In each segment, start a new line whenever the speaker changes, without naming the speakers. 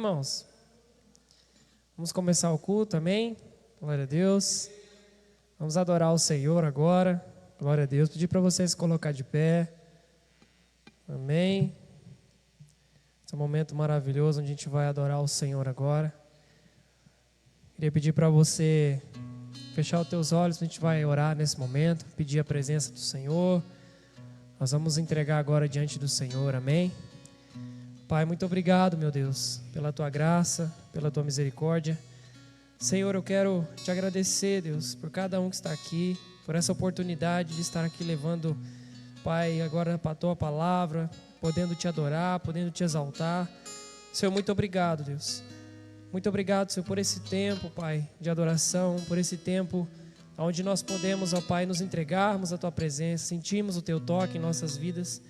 irmãos? Vamos começar o culto, amém? Glória a Deus. Vamos adorar o Senhor agora. Glória a Deus. Pedir para vocês se colocar de pé. Amém. Esse é um momento maravilhoso onde a gente vai adorar o Senhor agora. Queria pedir para você fechar os teus olhos. A gente vai orar nesse momento, pedir a presença do Senhor. Nós vamos entregar agora diante do Senhor, amém? Pai, muito obrigado, meu Deus, pela Tua graça, pela Tua misericórdia. Senhor, eu quero Te agradecer, Deus, por cada um que está aqui, por essa oportunidade de estar aqui levando, Pai, agora para a Tua palavra, podendo Te adorar, podendo Te exaltar. Senhor, muito obrigado, Deus. Muito obrigado, Senhor, por esse tempo, Pai, de adoração, por esse tempo onde nós podemos, ó Pai, nos entregarmos à Tua presença, sentimos o Teu toque em nossas vidas.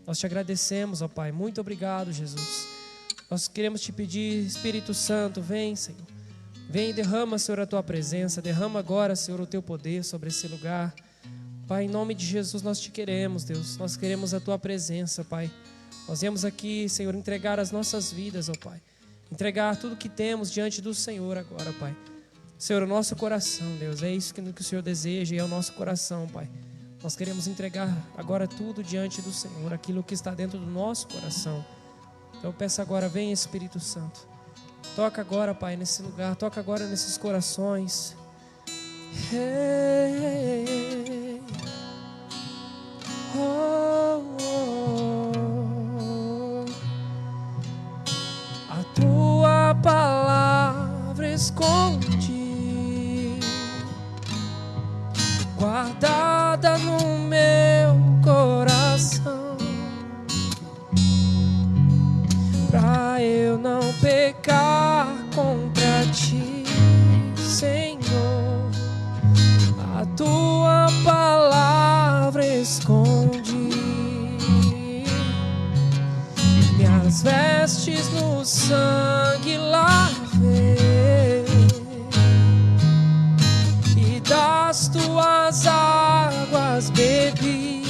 Nós Te agradecemos, ó Pai, muito obrigado, Jesus. Nós queremos Te pedir, Espírito Santo, vem, Senhor. Vem e derrama, Senhor, a Tua presença, derrama agora, Senhor, o Teu poder sobre esse lugar. Pai, em nome de Jesus, nós Te queremos, Deus, nós queremos a Tua presença, Pai. Nós viemos aqui, Senhor, entregar as nossas vidas, ó Pai. Entregar tudo que temos diante do Senhor agora, Pai. Senhor, o nosso coração, Deus, é isso que o Senhor deseja e é o nosso coração, Pai. Nós queremos entregar agora tudo diante do Senhor, aquilo que está dentro do nosso coração. Então eu peço agora, vem Espírito Santo. Toca agora, Pai, nesse lugar, toca agora nesses corações. Hey, oh, oh, oh. A Tua palavra esconde, guardada no meu coração, pra eu não pecar contra Ti, Senhor. A Tua palavra esconde minhas vestes no sangue lavei, e das Tuas águas bebi,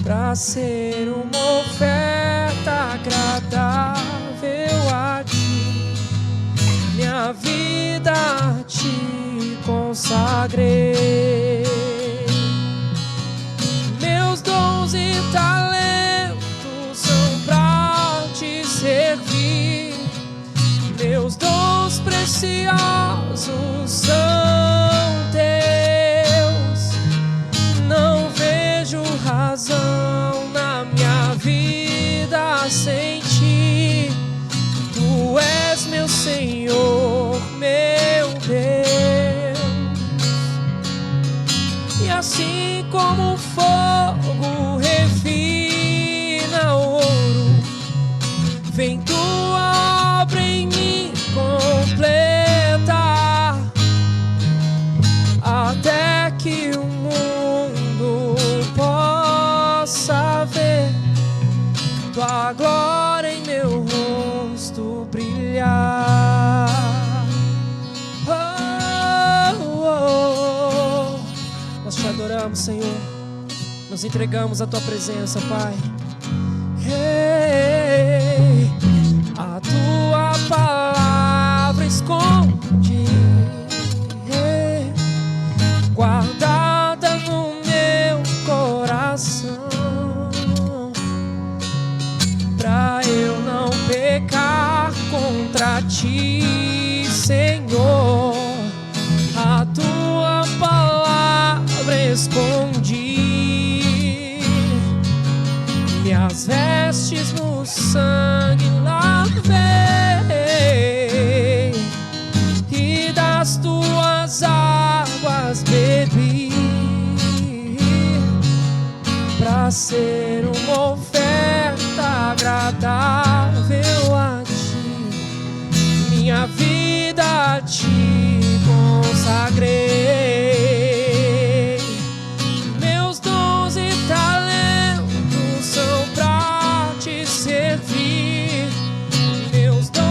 pra ser uma oferta agradável a Ti. Minha vida a Ti consagrei, meus dons e talentos são pra Te servir, meus dons preciosos são Teus. Não vejo razão na minha vida sem Ti. Tu és meu Senhor, meu Deus. E assim como o fogo refina o ouro, vem Tua obra em mim completa, até que o mundo possa ver Tua glória em meu rosto brilhar. Oh, oh, oh. Nós Te adoramos, Senhor. Nos entregamos à Tua presença, Pai. Hey, a Tua palavra esconde, hey, guardada no meu coração, pra eu não pecar contra Ti, Senhor. A Tua palavra escondi, minhas vestes no sangue lavei, e das Tuas águas bebi, pra ser uma oferta agradável a Ti. Minha vida a Ti consagrei, meus dons e talentos são pra Te servir, meus dons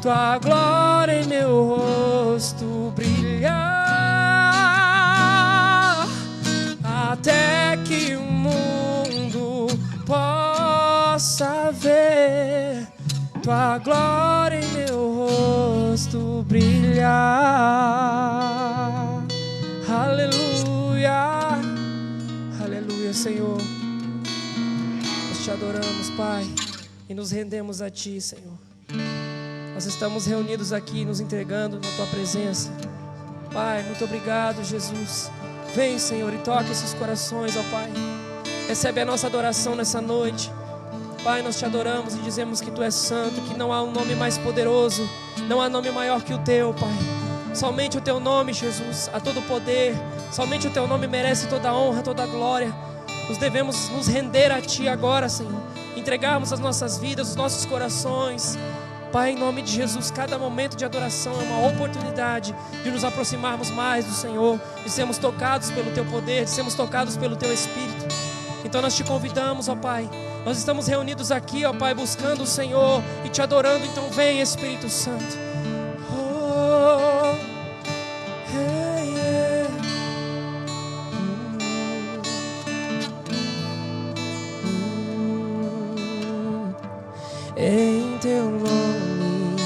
tua glória em meu rosto brilhar, até que o mundo possa ver tua glória em meu rosto brilhar. Aleluia, aleluia, Senhor. Nós te adoramos, Pai, e nos rendemos a Ti, Senhor. Nós estamos reunidos aqui, nos entregando na Tua presença. Pai, muito obrigado, Jesus. Vem, Senhor, e toca esses corações, ó Pai. Recebe a nossa adoração nessa noite. Pai, nós te adoramos e dizemos que Tu és santo, que não há um nome mais poderoso, não há nome maior que o Teu, Pai. Somente o Teu nome, Jesus, há todo o poder. Somente o Teu nome merece toda a honra, toda a glória. Nós devemos nos render a Ti agora, Senhor. Entregarmos as nossas vidas, os nossos corações. Pai, em nome de Jesus, cada momento de adoração é uma oportunidade de nos aproximarmos mais do Senhor, de sermos tocados pelo Teu poder, de sermos tocados pelo Teu Espírito. Então nós te convidamos, ó Pai. Nós estamos reunidos aqui, ó Pai, buscando o Senhor e te adorando. Então vem, Espírito Santo. Oh, hey, yeah. Em Teu nome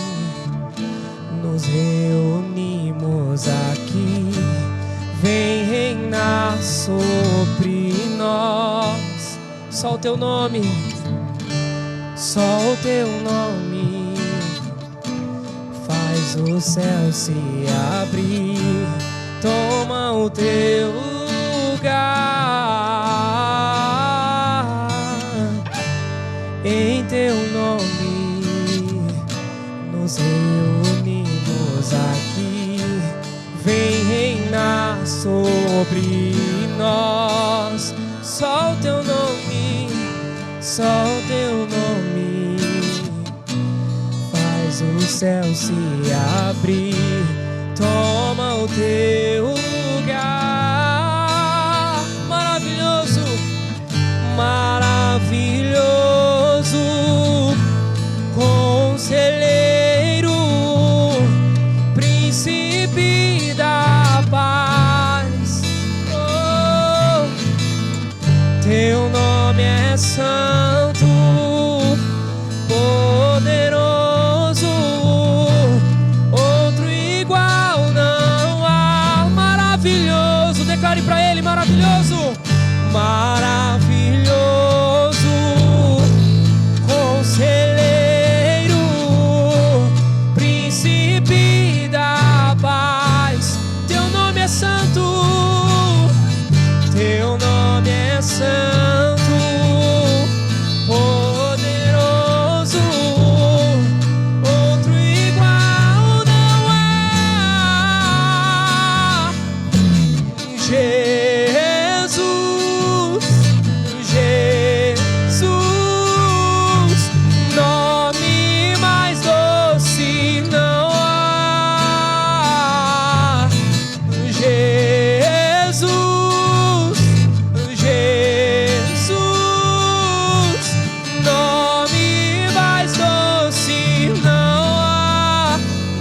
nos reunimos aqui. Vem reinar sobre nós. Só o Teu nome, só o Teu nome faz o céu se abrir. Toma o Teu lugar. Em Teu nome nos reunimos aqui. Vem reinar sobre nós. Só o Teu nome, só o Teu nome faz o céu se abrir. Toma o Teu lugar. Maravilhoso, maravilhoso, Conselheiro, Príncipe da paz. Oh, Teu nome é santo, poderoso, outro igual não há. Maravilhoso, declare para Ele: maravilhoso, maravilhoso, Conselheiro, Príncipe da paz. Teu nome é santo, Teu nome é santo, poderoso, outro igual não há. Jesus, Jesus, nome mais doce não há. Jesus, Jesus, nome mais doce não há,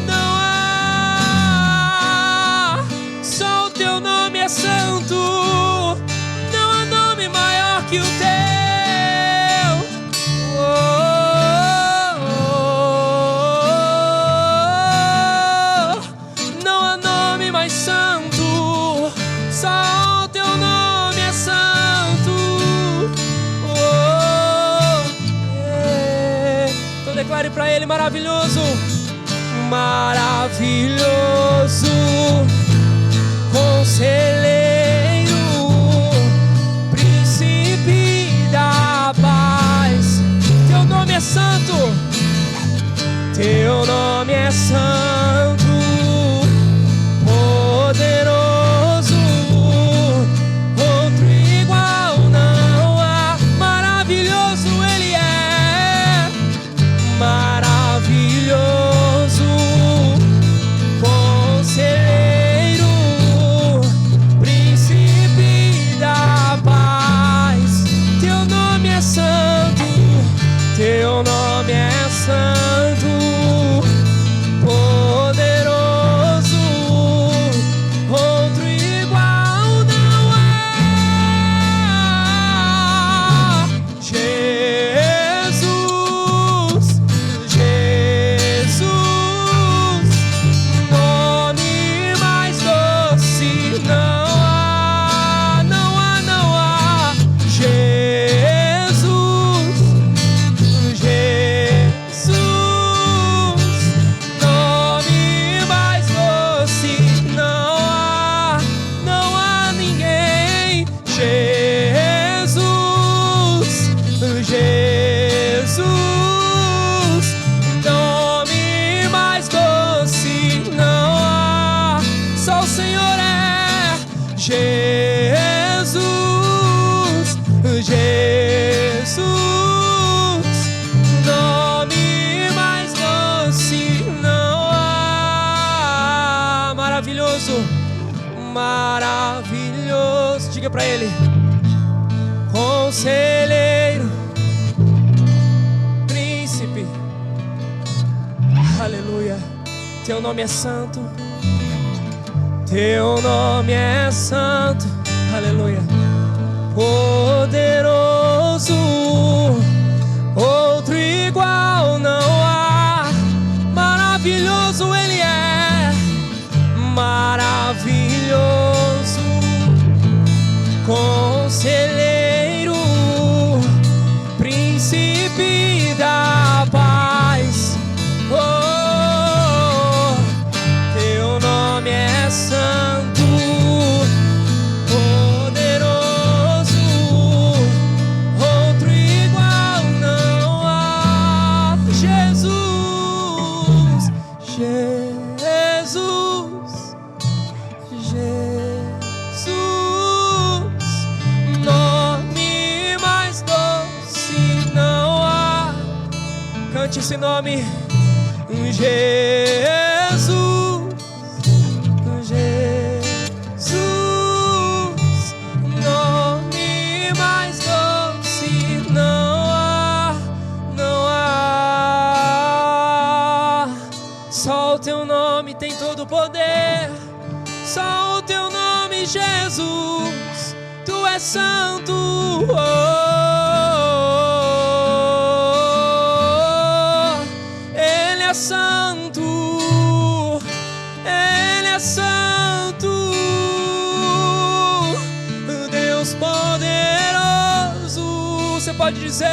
não há. Só o Teu nome é santo, não há nome maior que o Teu. Oh, não há nome mais santo, só o Teu nome é santo. Oh, yeah. Então declare para Ele: maravilhoso, maravilhoso, Conselheiro, Príncipe da paz. Teu nome é santo, Teu nome é santo, poderoso, outro igual não há. Maravilhoso Ele é, maravilhoso, maravilhoso. Diga para Ele: Conselheiro, Príncipe. Aleluia. Teu nome é santo. Teu nome é santo. Aleluia. Poderoso, outro igual não há. Maravilhoso Ele é, maravilhoso. Conselheiro, Príncipe da paz. Oh, teu nome é santo, poderoso, outro igual não há. Jesus, Jesus, Jesus, nome mais doce não há. Cante esse nome. Jesus, Jesus, nome mais doce não há, não há. Só o teu nome tem todo o poder, só o teu nome, Jesus, tu és santo. Ele é santo, Ele é santo, Deus poderoso. Você pode dizer: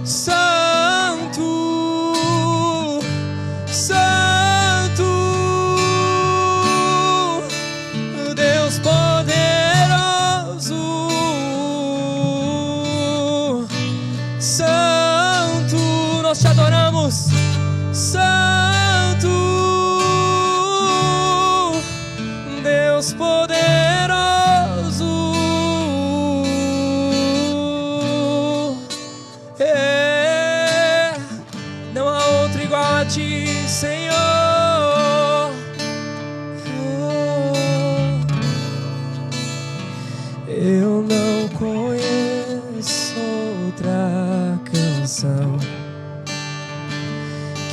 Santo, Santo, Deus poderoso. Santo, nós te adoramos. Santo, Deus poderoso. Não há outro igual a ti, Senhor. Eu não conheço outra canção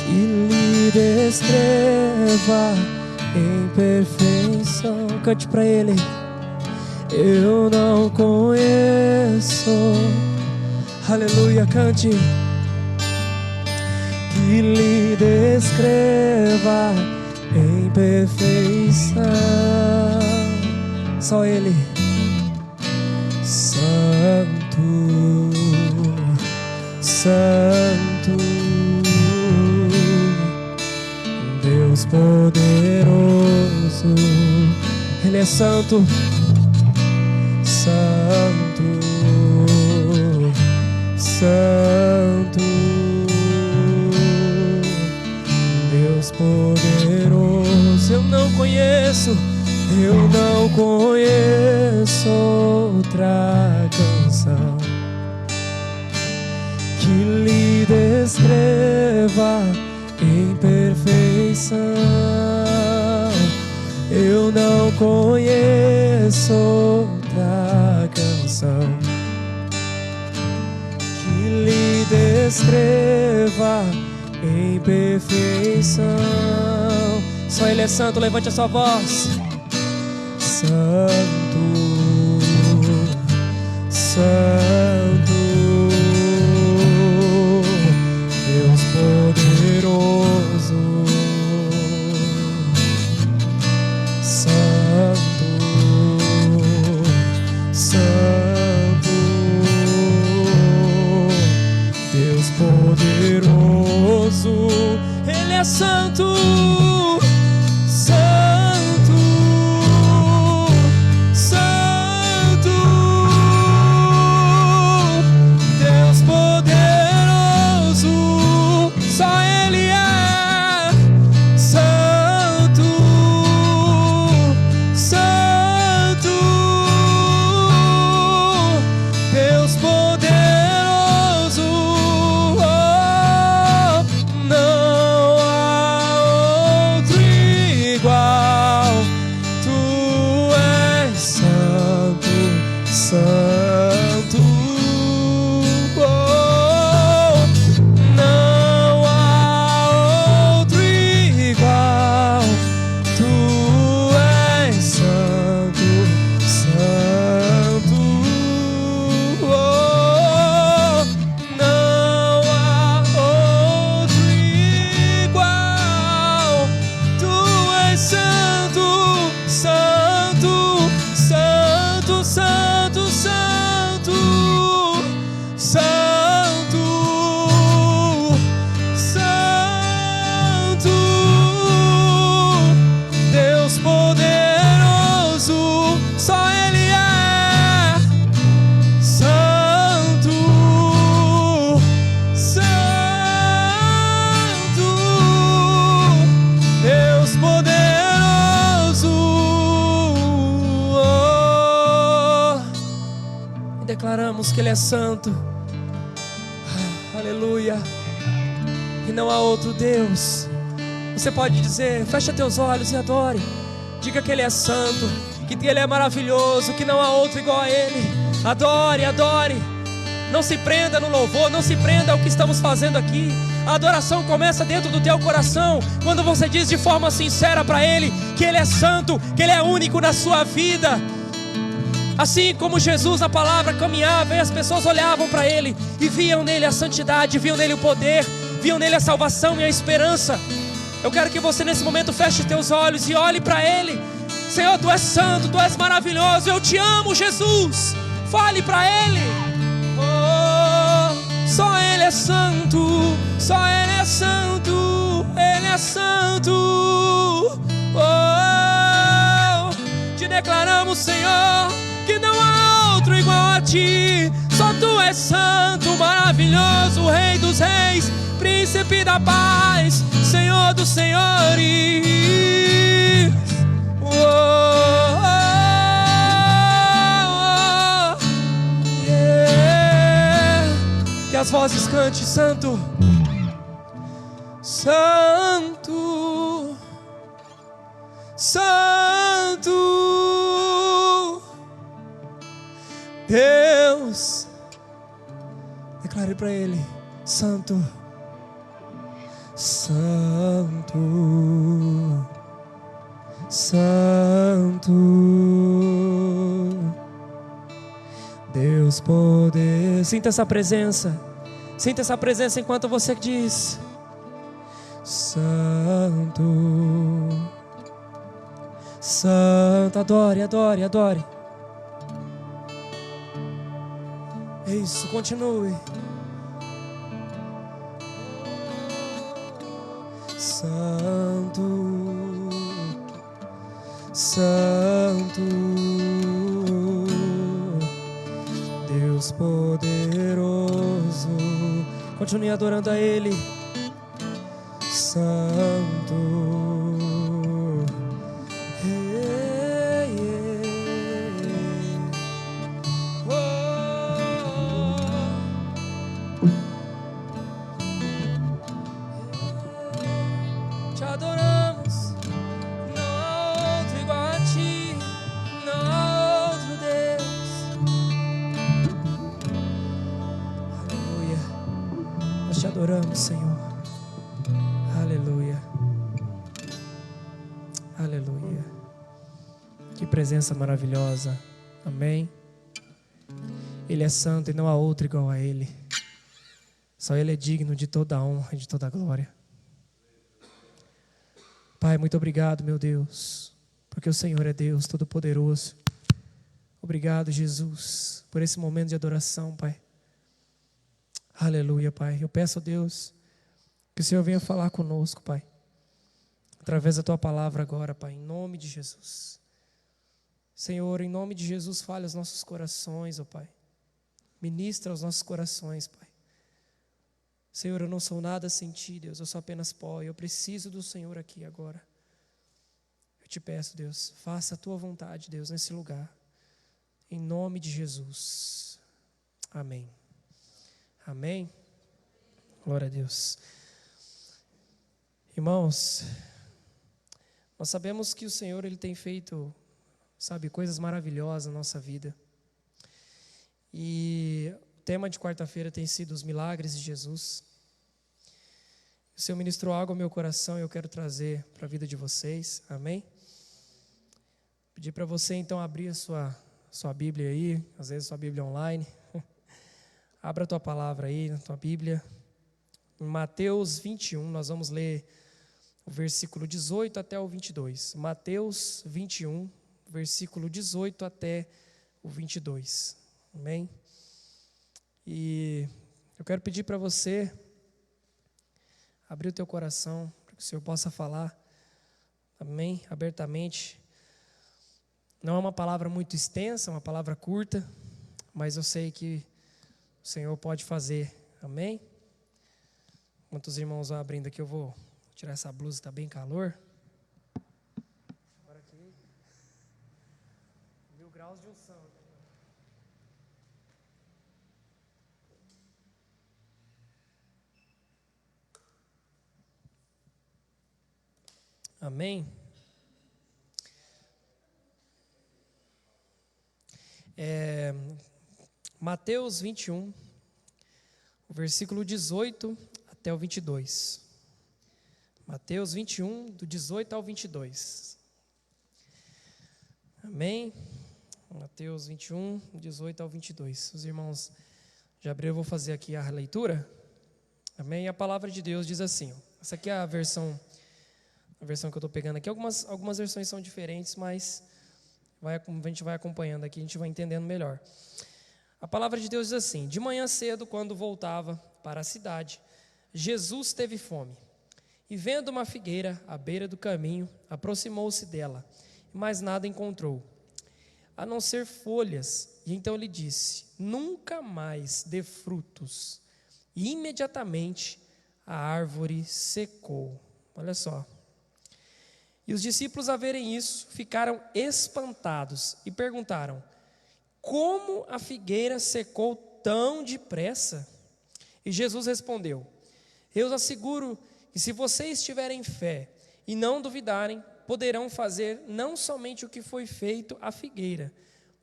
que lhe descreva em perfeição. Cante pra Ele. Eu não conheço, aleluia, cante, que lhe descreva em perfeição. Só Ele. Santo, Santo, Deus poderoso. Ele é santo, Santo, Santo, Deus poderoso. Eu não conheço outra canção que lhe descreva em perfeição. Eu não conheço outra canção que lhe descreva em perfeição. Só Ele é santo, levante a sua voz. Santo, Santo, Deus poderoso. Santo, Santo, Deus poderoso. Ele é santo, Santo, Santo, Deus poderoso. Só Ele é santo, Santo, Deus poderoso. Oh, não há declaramos que Ele é santo. Aleluia. E não há outro Deus. Você pode dizer, fecha teus olhos e adore. Diga que Ele é santo, que Ele é maravilhoso, que não há outro igual a Ele. Adore, adore. Não se prenda no louvor, não se prenda ao que estamos fazendo aqui. A adoração começa dentro do teu coração, quando você diz de forma sincera para Ele que Ele é santo, que Ele é único na sua vida. Assim como Jesus na palavra caminhava e as pessoas olhavam para Ele e viam nele a santidade, viam nele o poder, viam nele a salvação e a esperança. Eu quero que você nesse momento feche teus olhos e olhe para Ele. Senhor, Tu és santo, Tu és maravilhoso, eu te amo, Jesus. Fale para Ele. Oh, só Ele é santo, só Ele é santo, Ele é santo. Oh, te declaramos, Senhor, que não há outro igual a Ti. Só Tu és santo, maravilhoso, Rei dos reis, Príncipe da paz, Senhor dos senhores. Oh, oh, oh, yeah. Que as vozes cantem, santo, santo, santo Deus. Declare para Ele, santo, santo, santo, Deus poder. Sinta essa presença, sinta essa presença enquanto você diz, santo, santo. Adore, adore, adore. É isso, continue. Santo, santo, Deus poderoso. Continue adorando a Ele. Santo, yeah, yeah. Oh. Te adoramos. Não há outro igual a Ti, não há outro Deus. Aleluia. Nós te adoramos, Senhor. Aleluia. Aleluia. Que presença maravilhosa. Amém. Ele é santo e não há outro igual a Ele. Só Ele é digno de toda a honra e de toda a glória. Pai, muito obrigado, meu Deus, porque o Senhor é Deus Todo-Poderoso. Obrigado, Jesus, por esse momento de adoração, Pai. Aleluia, Pai. Eu peço a Deus que o Senhor venha falar conosco, Pai, através da Tua palavra agora, Pai, em nome de Jesus. Senhor, em nome de Jesus, fale aos nossos corações, ó Pai. Ministra aos nossos corações, Pai. Senhor, eu não sou nada sem Ti, Deus, eu sou apenas pó, e eu preciso do Senhor aqui agora. Eu te peço, Deus, faça a Tua vontade, Deus, nesse lugar, em nome de Jesus. Amém. Amém. Glória a Deus. Irmãos, nós sabemos que o Senhor, Ele tem feito, sabe, coisas maravilhosas na nossa vida. E o tema de quarta-feira tem sido os milagres de Jesus. O Senhor ministrou algo ao meu coração e eu quero trazer para a vida de vocês. Amém? Pedir para você então abrir a sua Bíblia aí, às vezes sua Bíblia online. Abra a tua palavra aí na tua Bíblia. Em Mateus 21, nós vamos ler o versículo 18 até o 22. Mateus 21, versículo 18 até o 22. Amém? E eu quero pedir para você abrir o teu coração, para que o Senhor possa falar, amém, abertamente. Não é uma palavra muito extensa, é uma palavra curta, mas eu sei que o Senhor pode fazer, amém? Enquanto os irmãos vão abrindo aqui, eu vou tirar essa blusa, está bem calor. Agora aqui, 1000 graus de unção. Amém? Mateus 21, o versículo 18 até o 22. Mateus 21, do 18 ao 22. Amém? Mateus 21, 18 ao 22. Os irmãos já abriram, eu vou fazer aqui a leitura. Amém? E a palavra de Deus diz assim, essa aqui é a versão que eu estou pegando aqui. Algumas versões são diferentes, mas a gente vai acompanhando aqui, a gente vai entendendo melhor. A palavra de Deus diz assim: de manhã cedo, quando voltava para a cidade, Jesus teve fome. E vendo uma figueira à beira do caminho, aproximou-se dela, mas nada encontrou, a não ser folhas. E então lhe disse: nunca mais dê frutos. E imediatamente a árvore secou. Olha só. E os discípulos, a verem isso, ficaram espantados e perguntaram: como a figueira secou tão depressa? E Jesus respondeu: eu os asseguro que se vocês tiverem fé e não duvidarem, poderão fazer não somente o que foi feito à figueira,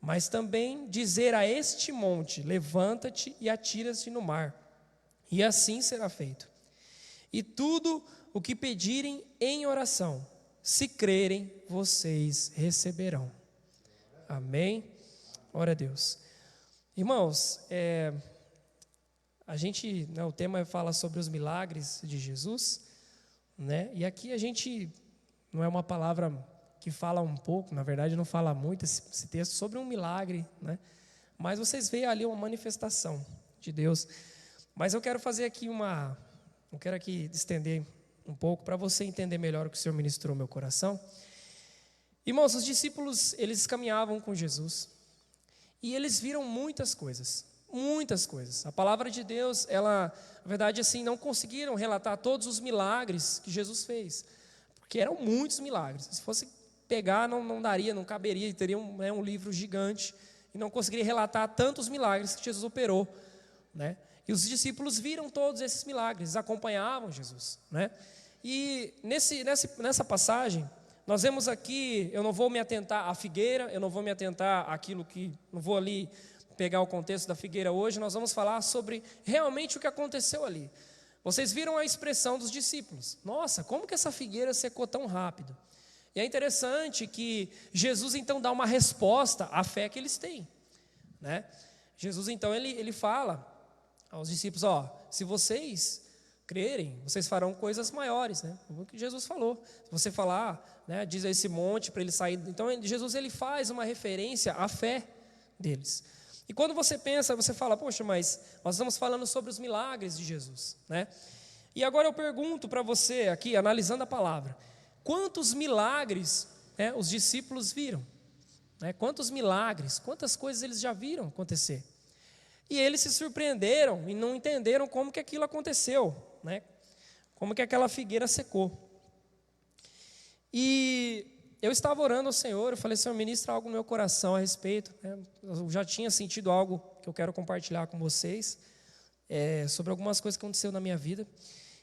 mas também dizer a este monte: levanta-te e atira-te no mar, e assim será feito. E tudo o que pedirem em oração, se crerem, vocês receberão. Amém? Glória a Deus. Irmãos, o tema fala sobre os milagres de Jesus, né? E aqui a gente, não é uma palavra que fala um pouco, na verdade não fala muito esse texto sobre um milagre, né? Mas vocês veem ali uma manifestação de Deus. Mas eu quero fazer aqui eu quero aqui estender um pouco para você entender melhor o que o Senhor ministrou no meu coração. Irmãos, os discípulos, eles caminhavam com Jesus e eles viram muitas coisas. A palavra de Deus, ela, na verdade, assim, não conseguiram relatar todos os milagres que Jesus fez, porque eram muitos milagres. Se fosse pegar, não daria, não caberia, teria um livro gigante e não conseguiria relatar tantos milagres que Jesus operou, né? E os discípulos viram todos esses milagres, acompanhavam Jesus, né? E nessa passagem, nós vemos aqui, eu não vou me atentar à figueira, eu não vou me atentar àquilo não vou ali pegar o contexto da figueira hoje, nós vamos falar sobre realmente o que aconteceu ali. Vocês viram a expressão dos discípulos: nossa, como que essa figueira secou tão rápido? E é interessante que Jesus então dá uma resposta à fé que eles têm, né? Jesus então ele fala aos discípulos: se vocês crerem, vocês farão coisas maiores, né? O que Jesus falou. Se você falar, né, diz a esse monte para ele sair. Então Jesus ele faz uma referência à fé deles. E quando você pensa, você fala: poxa, mas nós estamos falando sobre os milagres de Jesus, né? E agora eu pergunto para você aqui, analisando a palavra: quantos milagres, né, os discípulos viram? Né? Quantos milagres, quantas coisas eles já viram acontecer? E eles se surpreenderam e não entenderam como que aquilo aconteceu, né? Como que aquela figueira secou. E eu estava orando ao Senhor, eu falei: Senhor, ministra algo no meu coração a respeito, né? Eu já tinha sentido algo que eu quero compartilhar com vocês, sobre algumas coisas que aconteceram na minha vida.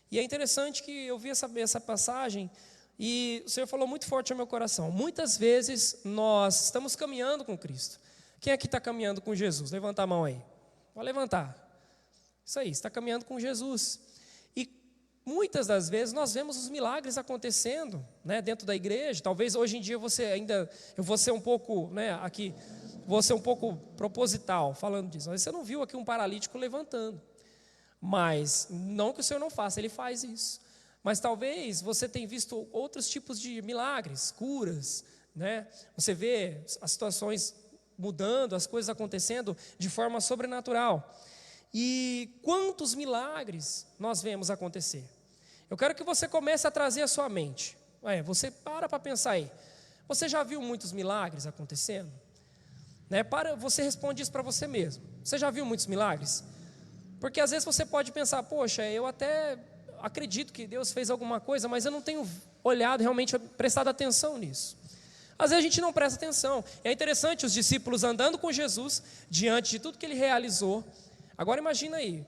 E é interessante que eu vi essa passagem e o Senhor falou muito forte ao meu coração. Muitas vezes nós estamos caminhando com Cristo. Quem aqui está caminhando com Jesus? Levanta a mão aí. Pode levantar. Isso aí, está caminhando com Jesus. E muitas das vezes nós vemos os milagres acontecendo, né, dentro da igreja. Talvez hoje em dia eu vou ser um pouco, né, aqui, vou ser um pouco proposital falando disso. Mas você não viu aqui um paralítico levantando. Mas não que o Senhor não faça, Ele faz isso. Mas talvez você tenha visto outros tipos de milagres, curas, né? Você vê as situações mudando, as coisas acontecendo de forma sobrenatural. E quantos milagres nós vemos acontecer? Eu quero que você comece a trazer a sua mente. Você para pensar aí. Você já viu muitos milagres acontecendo? Né? Você responde isso para você mesmo. Você já viu muitos milagres? Porque às vezes você pode pensar: poxa, eu até acredito que Deus fez alguma coisa, mas eu não tenho olhado, realmente prestado atenção nisso. Às vezes a gente não presta atenção. É interessante os discípulos andando com Jesus, diante de tudo que Ele realizou. Agora imagina aí,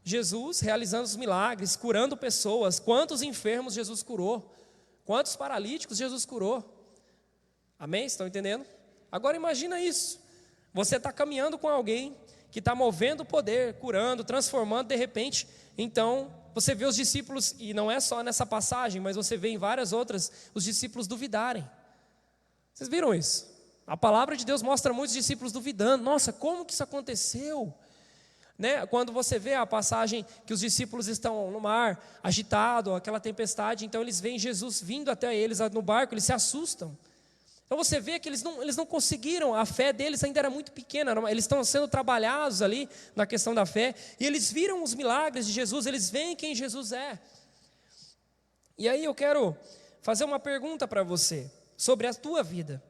Jesus realizando os milagres, curando pessoas. Quantos enfermos Jesus curou? Quantos paralíticos Jesus curou? Amém? Estão entendendo? Agora imagina isso. Você está caminhando com alguém que está movendo o poder, curando, transformando, de repente, então você vê os discípulos, e não é só nessa passagem, mas você vê em várias outras, os discípulos duvidarem. Vocês viram isso? A palavra de Deus mostra muitos discípulos duvidando. Nossa, como que isso aconteceu? Né? Quando você vê a passagem que os discípulos estão no mar, agitado, aquela tempestade, então eles veem Jesus vindo até eles no barco, eles se assustam. Então você vê que eles não conseguiram, a fé deles ainda era muito pequena, eles estão sendo trabalhados ali na questão da fé, e eles viram os milagres de Jesus, eles veem quem Jesus é. E aí eu quero fazer uma pergunta para você, sobre a tua vida.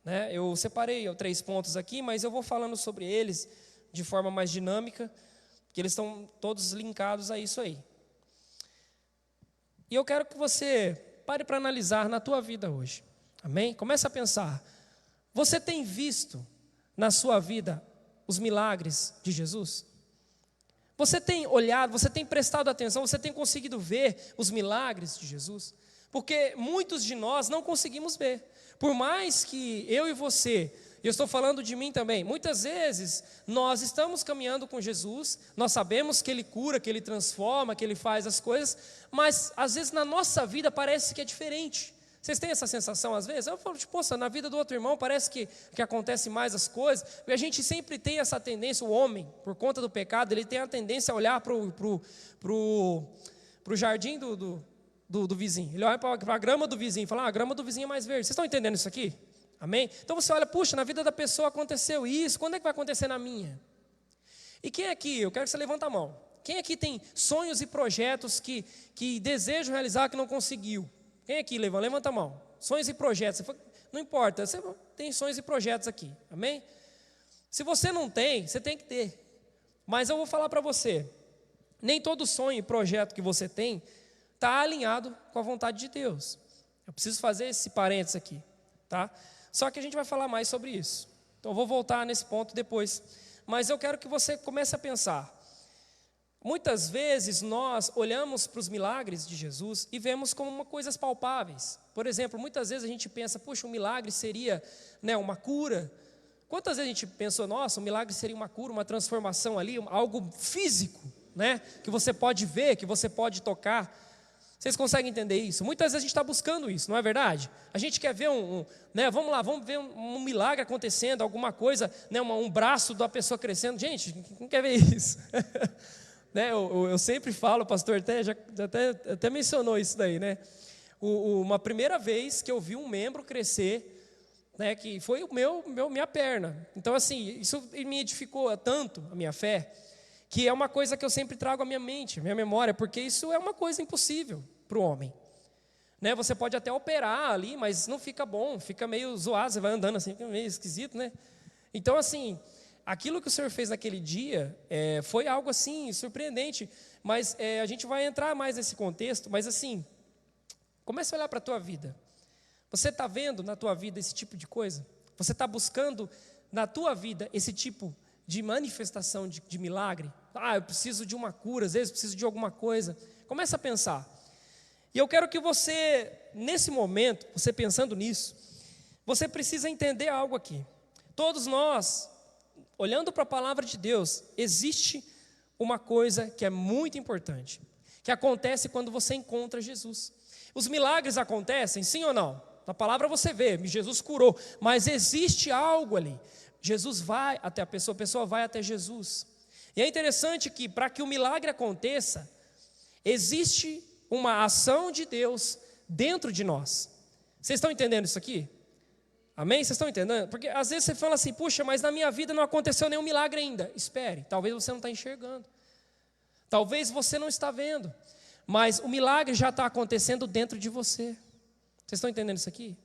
Né? Eu separei 3 pontos aqui, mas eu vou falando sobre eles de forma mais dinâmica, porque eles estão todos linkados a isso aí. E eu quero que você pare para analisar na tua vida hoje. Amém? Comece a pensar. Você tem visto na sua vida os milagres de Jesus? Você tem olhado, você tem prestado atenção, você tem conseguido ver os milagres de Jesus? Porque muitos de nós não conseguimos ver. Por mais que eu e você, eu estou falando de mim também, muitas vezes nós estamos caminhando com Jesus, nós sabemos que Ele cura, que Ele transforma, que Ele faz as coisas, mas às vezes na nossa vida parece que é diferente. Vocês têm essa sensação às vezes? Eu falo, poxa, na vida do outro irmão parece que acontece mais as coisas, e a gente sempre tem essa tendência, o homem, por conta do pecado, ele tem a tendência a olhar para o jardim do vizinho, ele olha para a grama do vizinho e fala, a grama do vizinho é mais verde. Vocês estão entendendo isso aqui? Amém? Então você olha, puxa, na vida da pessoa aconteceu isso, quando é que vai acontecer na minha? E quem aqui, eu quero que você levante a mão, quem aqui tem sonhos e projetos que desejam realizar que não conseguiu? Quem aqui levanta a mão? Sonhos e projetos, não importa, você tem sonhos e projetos aqui, amém? Se você não tem, você tem que ter, mas eu vou falar para você, nem todo sonho e projeto que você tem está alinhado com a vontade de Deus. Eu preciso fazer esse parênteses aqui, tá? Só que a gente vai falar mais sobre isso. Então eu vou voltar nesse ponto depois. Mas eu quero que você comece a pensar. Muitas vezes nós olhamos para os milagres de Jesus e vemos como coisas palpáveis. Por exemplo, muitas vezes a gente pensa, puxa, um milagre seria, né, uma cura. Quantas vezes a gente pensou, nossa, um milagre seria uma cura, uma transformação ali, algo físico, né, que você pode ver, que você pode tocar. Vocês conseguem entender isso? Muitas vezes a gente está buscando isso, não é verdade? A gente quer ver né, vamos ver um milagre acontecendo, alguma coisa, né, um braço da pessoa crescendo. Gente, quem quer ver isso? Né, eu sempre falo, o pastor até mencionou isso daí, né? Uma primeira vez que eu vi um membro crescer, né, que foi minha perna. Então, assim, isso me edificou tanto a minha fé, que é uma coisa que eu sempre trago à minha mente, à minha memória, porque isso é uma coisa impossível para o homem. Né, você pode até operar ali, mas não fica bom, fica meio zoado, você vai andando assim, fica meio esquisito, né? Então, assim, aquilo que o Senhor fez naquele dia foi algo assim, surpreendente, mas a gente vai entrar mais nesse contexto, mas assim, comece a olhar para a tua vida. Você está vendo na tua vida esse tipo de coisa? Você está buscando na tua vida esse tipo de manifestação de milagre? Eu preciso de uma cura, às vezes preciso de alguma coisa. Comece a pensar. E eu quero que você, nesse momento, você pensando nisso, você precisa entender algo aqui. Todos nós, olhando para a palavra de Deus, existe uma coisa que é muito importante, que acontece quando você encontra Jesus. Os milagres acontecem, sim ou não? Na palavra você vê, Jesus curou, mas existe algo ali. Jesus vai até a pessoa vai até Jesus. E é interessante que para que o milagre aconteça, existe uma ação de Deus dentro de nós. Vocês estão entendendo isso aqui? Amém? Vocês estão entendendo? Porque às vezes você fala assim, puxa, mas na minha vida não aconteceu nenhum milagre ainda. Espere, talvez você não está enxergando. Talvez você não está vendo. Mas o milagre já está acontecendo dentro de você. Vocês estão entendendo isso aqui?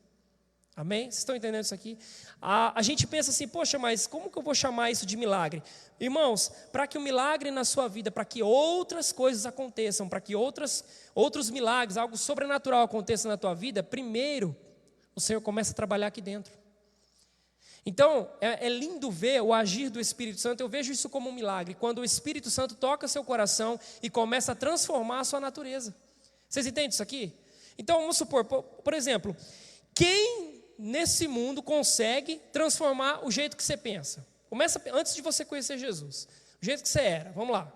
Amém? Vocês estão entendendo isso aqui? A gente pensa assim, poxa, mas como que eu vou chamar isso de milagre? Irmãos, para que o milagre na sua vida, para que outras coisas aconteçam, para que outros milagres, algo sobrenatural aconteça na tua vida, primeiro o Senhor começa a trabalhar aqui dentro. Então, é lindo ver o agir do Espírito Santo. Eu vejo isso como um milagre, quando o Espírito Santo toca seu coração e começa a transformar a sua natureza. Vocês entendem isso aqui? Então, vamos supor, por exemplo, quem nesse mundo consegue transformar o jeito que você pensa? Começa antes de você conhecer Jesus, o jeito que você era, vamos lá.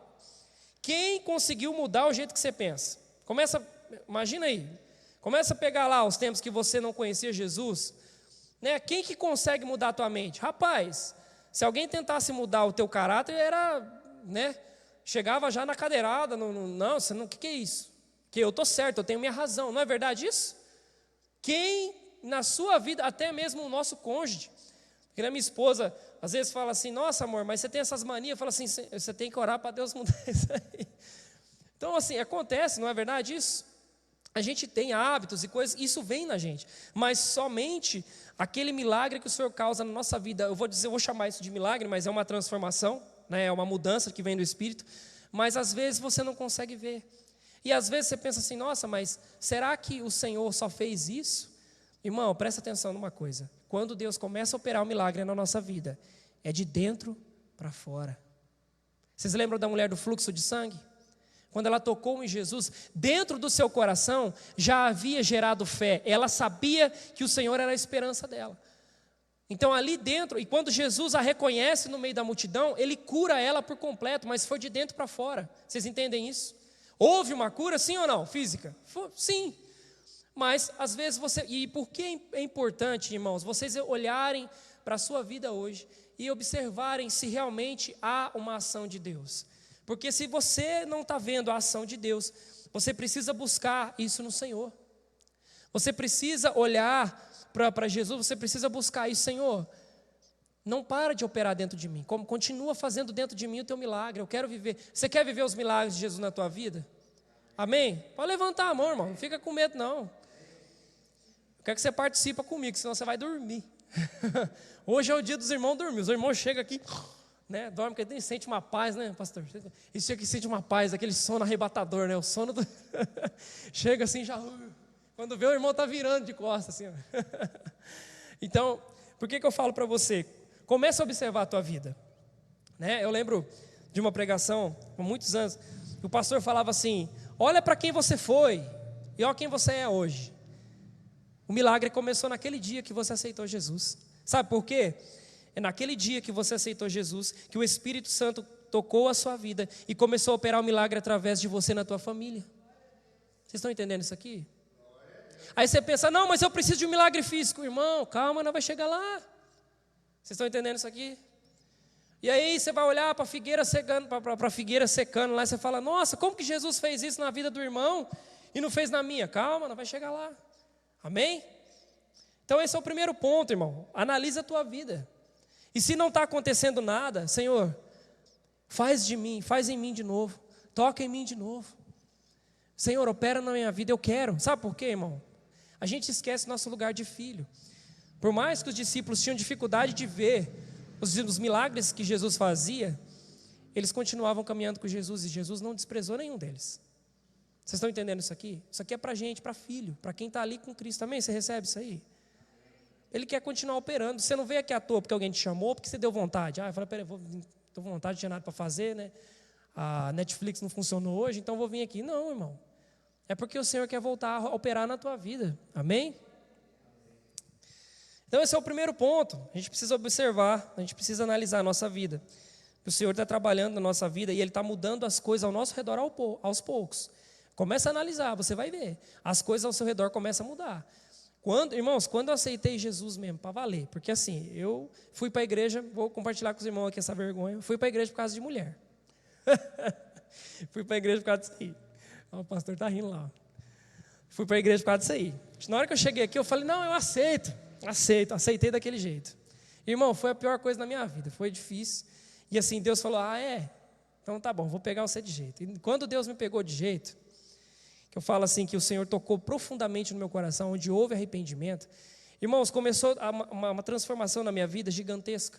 Quem conseguiu mudar o jeito que você pensa? Imagina aí, começa a pegar lá os tempos que você não conhecia Jesus, né? Quem que consegue mudar a tua mente? Rapaz, se alguém tentasse mudar o teu caráter, era, né? Chegava já na cadeirada, não, você não, o que é isso? Que eu estou certo, eu tenho minha razão, não é verdade isso? Quem na sua vida, até mesmo o nosso cônjuge, porque a minha esposa às vezes fala assim, nossa amor, mas você tem essas manias, eu falo assim, você tem que orar para Deus mudar isso aí. Então assim, acontece, não é verdade isso? A gente tem hábitos e coisas, isso vem na gente, mas somente aquele milagre que o Senhor causa na nossa vida, eu vou chamar isso de milagre, mas é uma transformação, né? É uma mudança que vem do Espírito, mas às vezes você não consegue ver, e às vezes você pensa assim, nossa, mas será que o Senhor só fez isso? Irmão, presta atenção numa coisa, quando Deus começa a operar um milagre na nossa vida, é de dentro para fora. Vocês lembram da mulher do fluxo de sangue? Quando ela tocou em Jesus, dentro do seu coração já havia gerado fé. Ela sabia que o Senhor era a esperança dela. Então ali dentro, e quando Jesus a reconhece no meio da multidão, Ele cura ela por completo, mas foi de dentro para fora. Vocês entendem isso? Houve uma cura, sim ou não? Física? Sim. Mas às vezes e por que é importante, irmãos, vocês olharem para a sua vida hoje e observarem se realmente há uma ação de Deus. Porque se você não está vendo a ação de Deus, você precisa buscar isso no Senhor. Você precisa olhar para Jesus, você precisa buscar isso. Senhor, não para de operar dentro de mim, continua fazendo dentro de mim o teu milagre, eu quero viver. Você quer viver os milagres de Jesus na tua vida? Amém? Pode levantar a mão, irmão, não fica com medo não. Eu quero que você participe comigo, senão você vai dormir. Hoje é o dia dos irmãos dormir, os irmãos chegam aqui... né? Dorme, porque sente uma paz, né, pastor? Isso aqui sente uma paz, aquele sono arrebatador, né? O sono do... chega assim, já... Quando vê, o irmão está virando de costas, assim. Então, por que eu falo para você? Começa a observar a tua vida. Né? Eu lembro de uma pregação, há muitos anos, o pastor falava assim, olha para quem você foi, e olha quem você é hoje. O milagre começou naquele dia que você aceitou Jesus. Sabe por quê? É naquele dia que você aceitou Jesus, que o Espírito Santo tocou a sua vida e começou a operar o milagre através de você na tua família. Vocês estão entendendo isso aqui? Aí você pensa, não, mas eu preciso de um milagre físico. Irmão, calma, não vai chegar lá. Vocês estão entendendo isso aqui? E aí você vai olhar para a figueira secando, para a figueira secando lá, e você fala, nossa, como que Jesus fez isso na vida do irmão e não fez na minha? Calma, não vai chegar lá. Amém? Então esse é o primeiro ponto, irmão. Analisa a tua vida. E se não está acontecendo nada, Senhor, faz em mim de novo, toca em mim de novo. Senhor, opera na minha vida, eu quero. Sabe por quê, irmão? A gente esquece nosso lugar de filho. Por mais que os discípulos tinham dificuldade de ver os milagres que Jesus fazia, eles continuavam caminhando com Jesus e Jesus não desprezou nenhum deles. Vocês estão entendendo isso aqui? Isso aqui é para gente, para filho, para quem está ali com Cristo também. Você recebe isso aí? Ele quer continuar operando. Você não veio aqui à toa porque alguém te chamou, porque você deu vontade. Eu falei, peraí, estou com vontade, não tinha nada para fazer, né? A Netflix não funcionou hoje, então vou vir aqui. Não, irmão. É porque o Senhor quer voltar a operar na tua vida. Amém? Então esse é o primeiro ponto. A gente precisa observar, a gente precisa analisar a nossa vida. O Senhor está trabalhando na nossa vida e Ele está mudando as coisas ao nosso redor aos poucos. Começa a analisar, você vai ver. As coisas ao seu redor começam a mudar. Irmãos, quando eu aceitei Jesus mesmo, para valer, porque assim, eu fui para a igreja, vou compartilhar com os irmãos aqui essa vergonha, fui para a igreja por causa de mulher. Fui para a igreja por causa disso aí. O pastor está rindo lá. Fui para a igreja por causa disso aí. Na hora que eu cheguei aqui, eu falei, não, eu aceitei daquele jeito. Irmão, foi a pior coisa na minha vida, foi difícil. E assim, Deus falou, então tá bom, vou pegar você de jeito. E quando Deus me pegou de jeito, que eu falo assim, que o Senhor tocou profundamente no meu coração, onde houve arrependimento, irmãos, começou uma transformação na minha vida gigantesca,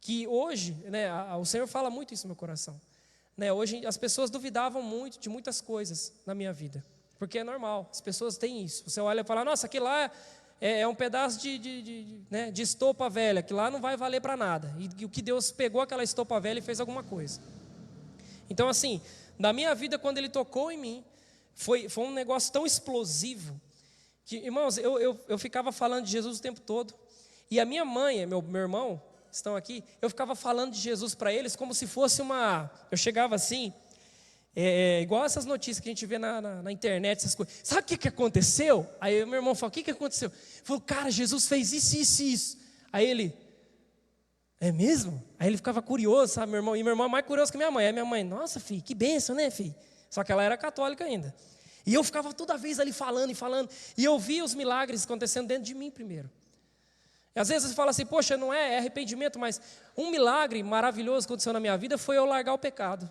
que hoje, né, o Senhor fala muito isso no meu coração, né, hoje as pessoas duvidavam muito de muitas coisas na minha vida, porque é normal, as pessoas têm isso, você olha e fala, nossa, aquilo lá é um pedaço de estopa velha, que lá não vai valer para nada, e o que Deus pegou aquela estopa velha e fez alguma coisa. Então assim, na minha vida, quando Ele tocou em mim, Foi um negócio tão explosivo, que, irmãos, eu ficava falando de Jesus o tempo todo. E a minha mãe e meu irmão estão aqui, eu ficava falando de Jesus para eles como se fosse uma... Eu chegava assim, igual essas notícias que a gente vê na internet, essas coisas. Sabe o que aconteceu? Aí meu irmão falou, o que aconteceu? Ele falou, cara, Jesus fez isso, isso e isso. Aí ele, é mesmo? Aí ele ficava curioso, sabe, meu irmão? E meu irmão é mais curioso que minha mãe. Aí minha mãe, nossa, filho, que bênção, né, filho? Só que ela era católica ainda. E eu ficava toda vez ali falando e falando. E eu via os milagres acontecendo dentro de mim primeiro. E às vezes você fala assim, poxa, não é arrependimento, mas um milagre maravilhoso que aconteceu na minha vida foi eu largar o pecado.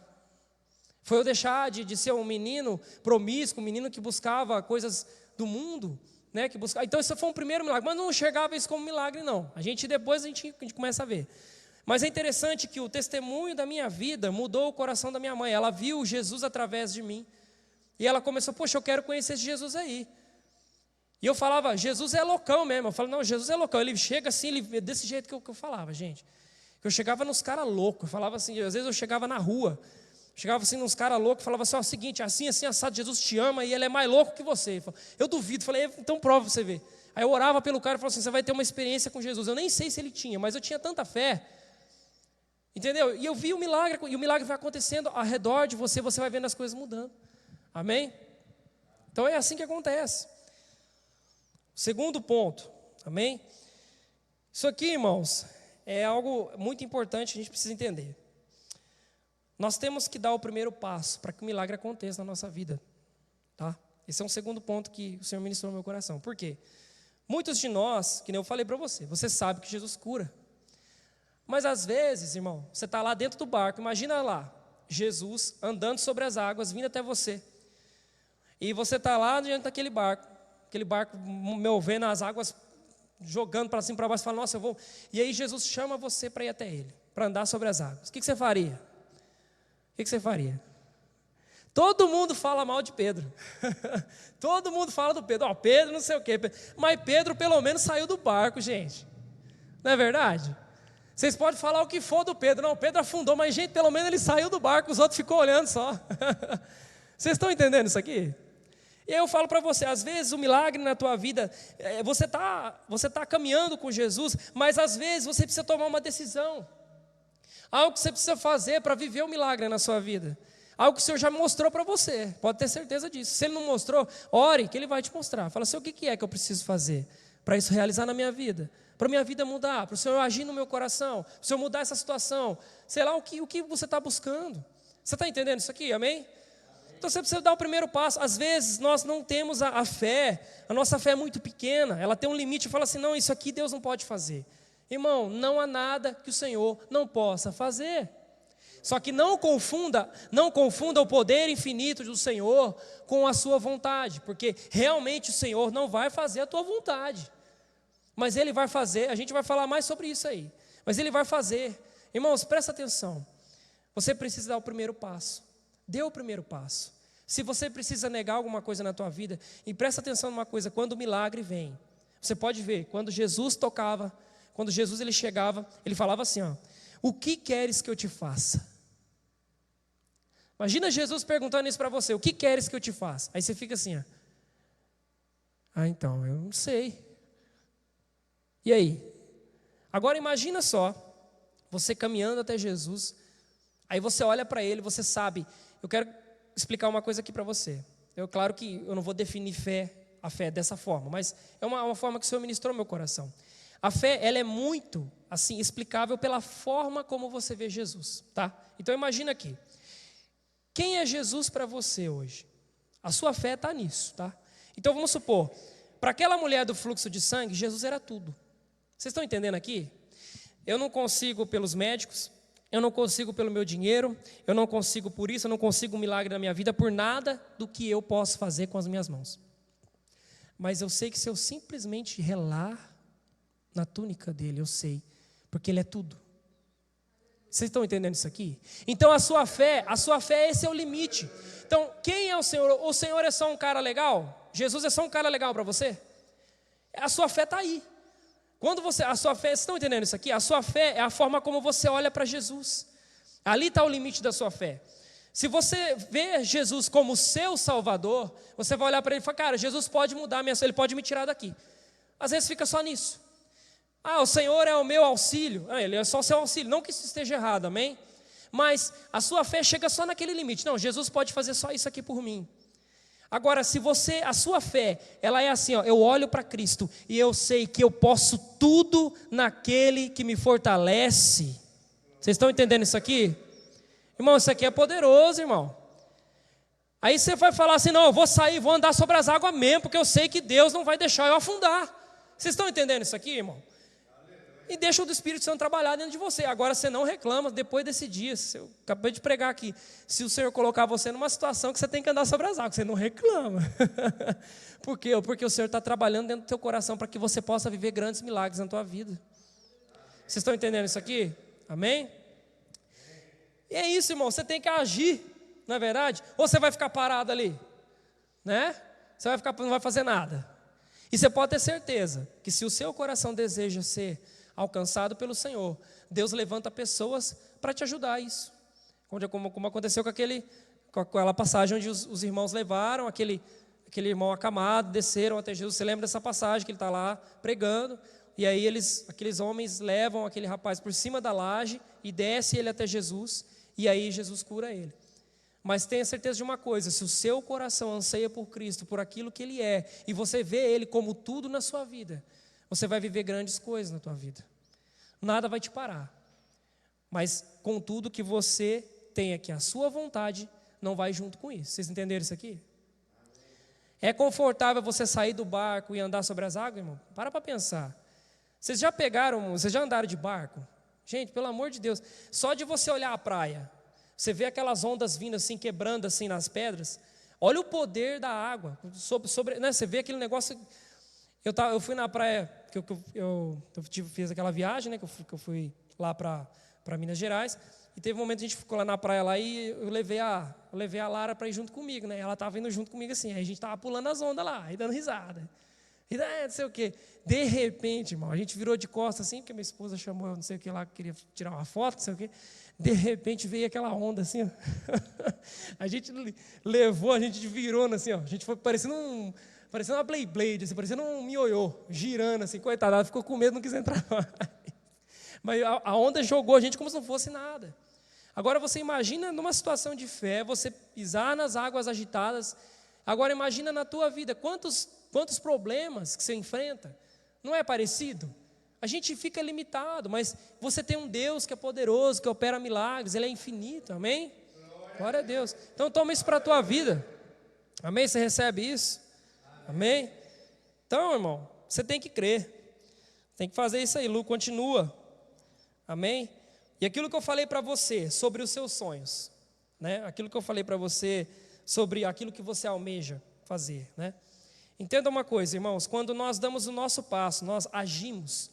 Foi eu deixar de ser um menino promíscuo, um menino que buscava coisas do mundo, né? Então esse foi um primeiro milagre, mas não enxergava isso como milagre, não. Depois a gente começa a ver. Mas é interessante que o testemunho da minha vida mudou o coração da minha mãe. Ela viu Jesus através de mim. E ela começou, poxa, eu quero conhecer esse Jesus aí. E eu falava, Jesus é loucão mesmo. Eu falava, não, Jesus é loucão. Ele chega assim, desse jeito que eu falava, gente. Que eu chegava nos caras loucos. Eu falava assim, às vezes eu chegava na rua, chegava assim nos caras loucos, falava assim, ó, o seguinte, assim, assado, Jesus te ama e ele é mais louco que você. Eu duvido, falei, então prova pra você ver. Aí eu orava pelo cara e falava assim, você vai ter uma experiência com Jesus. Eu nem sei se ele tinha, mas eu tinha tanta fé. Entendeu? E eu vi o milagre, e o milagre vai acontecendo ao redor de você, você vai vendo as coisas mudando. Amém? Então é assim que acontece. Segundo ponto, amém? Isso aqui, irmãos, é algo muito importante, a gente precisa entender. Nós temos que dar o primeiro passo para que o milagre aconteça na nossa vida, tá? Esse é um segundo ponto que o Senhor ministrou no meu coração. Por quê? Muitos de nós, que nem eu falei para você sabe que Jesus cura. Mas às vezes, irmão, você está lá dentro do barco, imagina lá, Jesus andando sobre as águas, vindo até você. E você está lá diante daquele barco, vendo as águas jogando para cima e para baixo, fala, nossa, eu vou. E aí Jesus chama você para ir até ele, para andar sobre as águas. O que você faria? O que você faria? Todo mundo fala mal de Pedro. Todo mundo fala do Pedro. Pedro não sei o quê. Mas Pedro pelo menos saiu do barco, gente. Não é verdade? Vocês podem falar o que for do Pedro. Não, Pedro afundou, mas gente, pelo menos ele saiu do barco, os outros ficou olhando só. Vocês estão entendendo isso aqui? E aí eu falo para você, às vezes o milagre na tua vida, você tá caminhando com Jesus, mas às vezes você precisa tomar uma decisão. Algo que você precisa fazer para viver o milagre na sua vida. Algo que o Senhor já mostrou para você, pode ter certeza disso. Se Ele não mostrou, ore que Ele vai te mostrar. Fala assim, o que é que eu preciso fazer para isso realizar na minha vida? Para a minha vida mudar, para o Senhor agir no meu coração, para o Senhor mudar essa situação. Sei lá o que você está buscando. Você está entendendo isso aqui, amém? Então você precisa dar o primeiro passo. Às vezes nós não temos a fé, a nossa fé é muito pequena, ela tem um limite, fala assim, não, isso aqui Deus não pode fazer. Irmão, não há nada que o Senhor não possa fazer. Só que não confunda o poder infinito do Senhor com a sua vontade, porque realmente o Senhor não vai fazer a tua vontade. Mas Ele vai fazer, a gente vai falar mais sobre isso aí. Mas Ele vai fazer. Irmãos, presta atenção. Você precisa dar o primeiro passo. Dê o primeiro passo. Se você precisa negar alguma coisa na tua vida, e presta atenção numa coisa, quando o milagre vem, você pode ver, quando Jesus tocava, quando Jesus ele chegava, ele falava assim, ó, o que queres que eu te faça? Imagina Jesus perguntando isso para você, o que queres que eu te faça? Aí você fica assim, ó, então, eu não sei. E aí? Agora imagina só, você caminhando até Jesus, aí você olha para Ele, você sabe, eu quero explicar uma coisa aqui para você. Claro que eu não vou definir a fé dessa forma, mas é uma forma que o Senhor ministrou no meu coração. A fé, ela é muito, assim, explicável pela forma como você vê Jesus, tá? Então imagina aqui, quem é Jesus para você hoje? A sua fé está nisso, tá? Então vamos supor, para aquela mulher do fluxo de sangue, Jesus era tudo. Vocês estão entendendo aqui? Eu não consigo pelos médicos, eu não consigo pelo meu dinheiro, eu não consigo por isso, eu não consigo um milagre na minha vida por nada do que eu posso fazer com as minhas mãos. Mas eu sei que se eu simplesmente relar na túnica dele, eu sei, porque ele é tudo. Vocês estão entendendo isso aqui? Então a sua fé, esse é o limite. Então, quem é o Senhor? O Senhor é só um cara legal? Jesus é só um cara legal para você? A sua fé está aí. A sua fé, vocês estão entendendo isso aqui? A sua fé é a forma como você olha para Jesus. Ali está o limite da sua fé. Se você vê Jesus como seu Salvador, você vai olhar para ele e falar, cara, Jesus pode mudar minha vida, ele pode me tirar daqui. Às vezes fica só nisso. O Senhor é o meu auxílio. Ele é só o seu auxílio, não que isso esteja errado, amém? Mas a sua fé chega só naquele limite. Não, Jesus pode fazer só isso aqui por mim. Agora, se a sua fé, ela é assim, eu olho para Cristo e eu sei que eu posso tudo naquele que me fortalece. Vocês estão entendendo isso aqui? Irmão, isso aqui é poderoso, irmão. Aí você vai falar assim, não, eu vou sair, vou andar sobre as águas mesmo, porque eu sei que Deus não vai deixar eu afundar. Vocês estão entendendo isso aqui, irmão? E deixa o Espírito Santo trabalhar dentro de você. Agora você não reclama depois desse dia. Eu acabei de pregar aqui. Se o Senhor colocar você numa situação que você tem que andar sobre as águas, você não reclama. Por quê? Porque o Senhor está trabalhando dentro do teu coração para que você possa viver grandes milagres na tua vida. Vocês estão entendendo isso aqui? Amém? E é isso, irmão. Você tem que agir, não é verdade? Ou você vai ficar parado ali, né? Você vai ficar, não vai fazer nada. E você pode ter certeza que se o seu coração deseja ser alcançado pelo Senhor, Deus levanta pessoas para te ajudar a isso. Como aconteceu com aquela passagem onde os irmãos levaram aquele irmão acamado, desceram até Jesus. Você lembra dessa passagem que ele está lá pregando? E aí aqueles homens levam aquele rapaz por cima da laje e desce ele até Jesus. E aí Jesus cura ele. Mas tenha certeza de uma coisa, se o seu coração anseia por Cristo, por aquilo que Ele é, e você vê Ele como tudo na sua vida, você vai viver grandes coisas na tua vida. Nada vai te parar. Mas contudo que você tenha que a sua vontade não vai junto com isso. Vocês entenderam isso aqui? É confortável você sair do barco e andar sobre as águas, irmão? Para pensar. Vocês já andaram de barco? Gente, pelo amor de Deus, só de você olhar a praia, você vê aquelas ondas vindo assim, quebrando assim nas pedras, olha o poder da água, né? Você vê aquele negócio. Eu fui na praia, fiz aquela viagem, né? Que eu fui lá para Minas Gerais, e teve um momento que a gente ficou lá na praia lá, e eu levei a Lara para ir junto comigo, né? Ela estava indo junto comigo assim, aí a gente estava pulando as ondas lá, e dando risada. E não sei o quê. De repente, irmão, a gente virou de costas assim, porque minha esposa chamou, não sei o que lá, queria tirar uma foto, não sei o quê. De repente veio aquela onda assim, ó. A gente levou, a gente virou assim, ó. A gente foi parecendo uma Beyblade, assim, parecendo um mioiô, girando assim, coitada, ela ficou com medo, não quis entrar mais. Mas a onda jogou a gente como se não fosse nada. Agora você imagina numa situação de fé, você pisar nas águas agitadas. Agora imagina na tua vida, quantos problemas que você enfrenta, não é parecido? A gente fica limitado, mas você tem um Deus que é poderoso, que opera milagres, Ele é infinito, amém? Glória a Deus. Então toma isso para a tua vida, amém? Você recebe isso? Amém? Então, irmão, você tem que crer, tem que fazer isso aí. Lu, continua, amém? E aquilo que eu falei para você sobre os seus sonhos, né? Aquilo que eu falei para você sobre aquilo que você almeja fazer, né? Entenda uma coisa, irmãos, quando nós damos o nosso passo, nós agimos.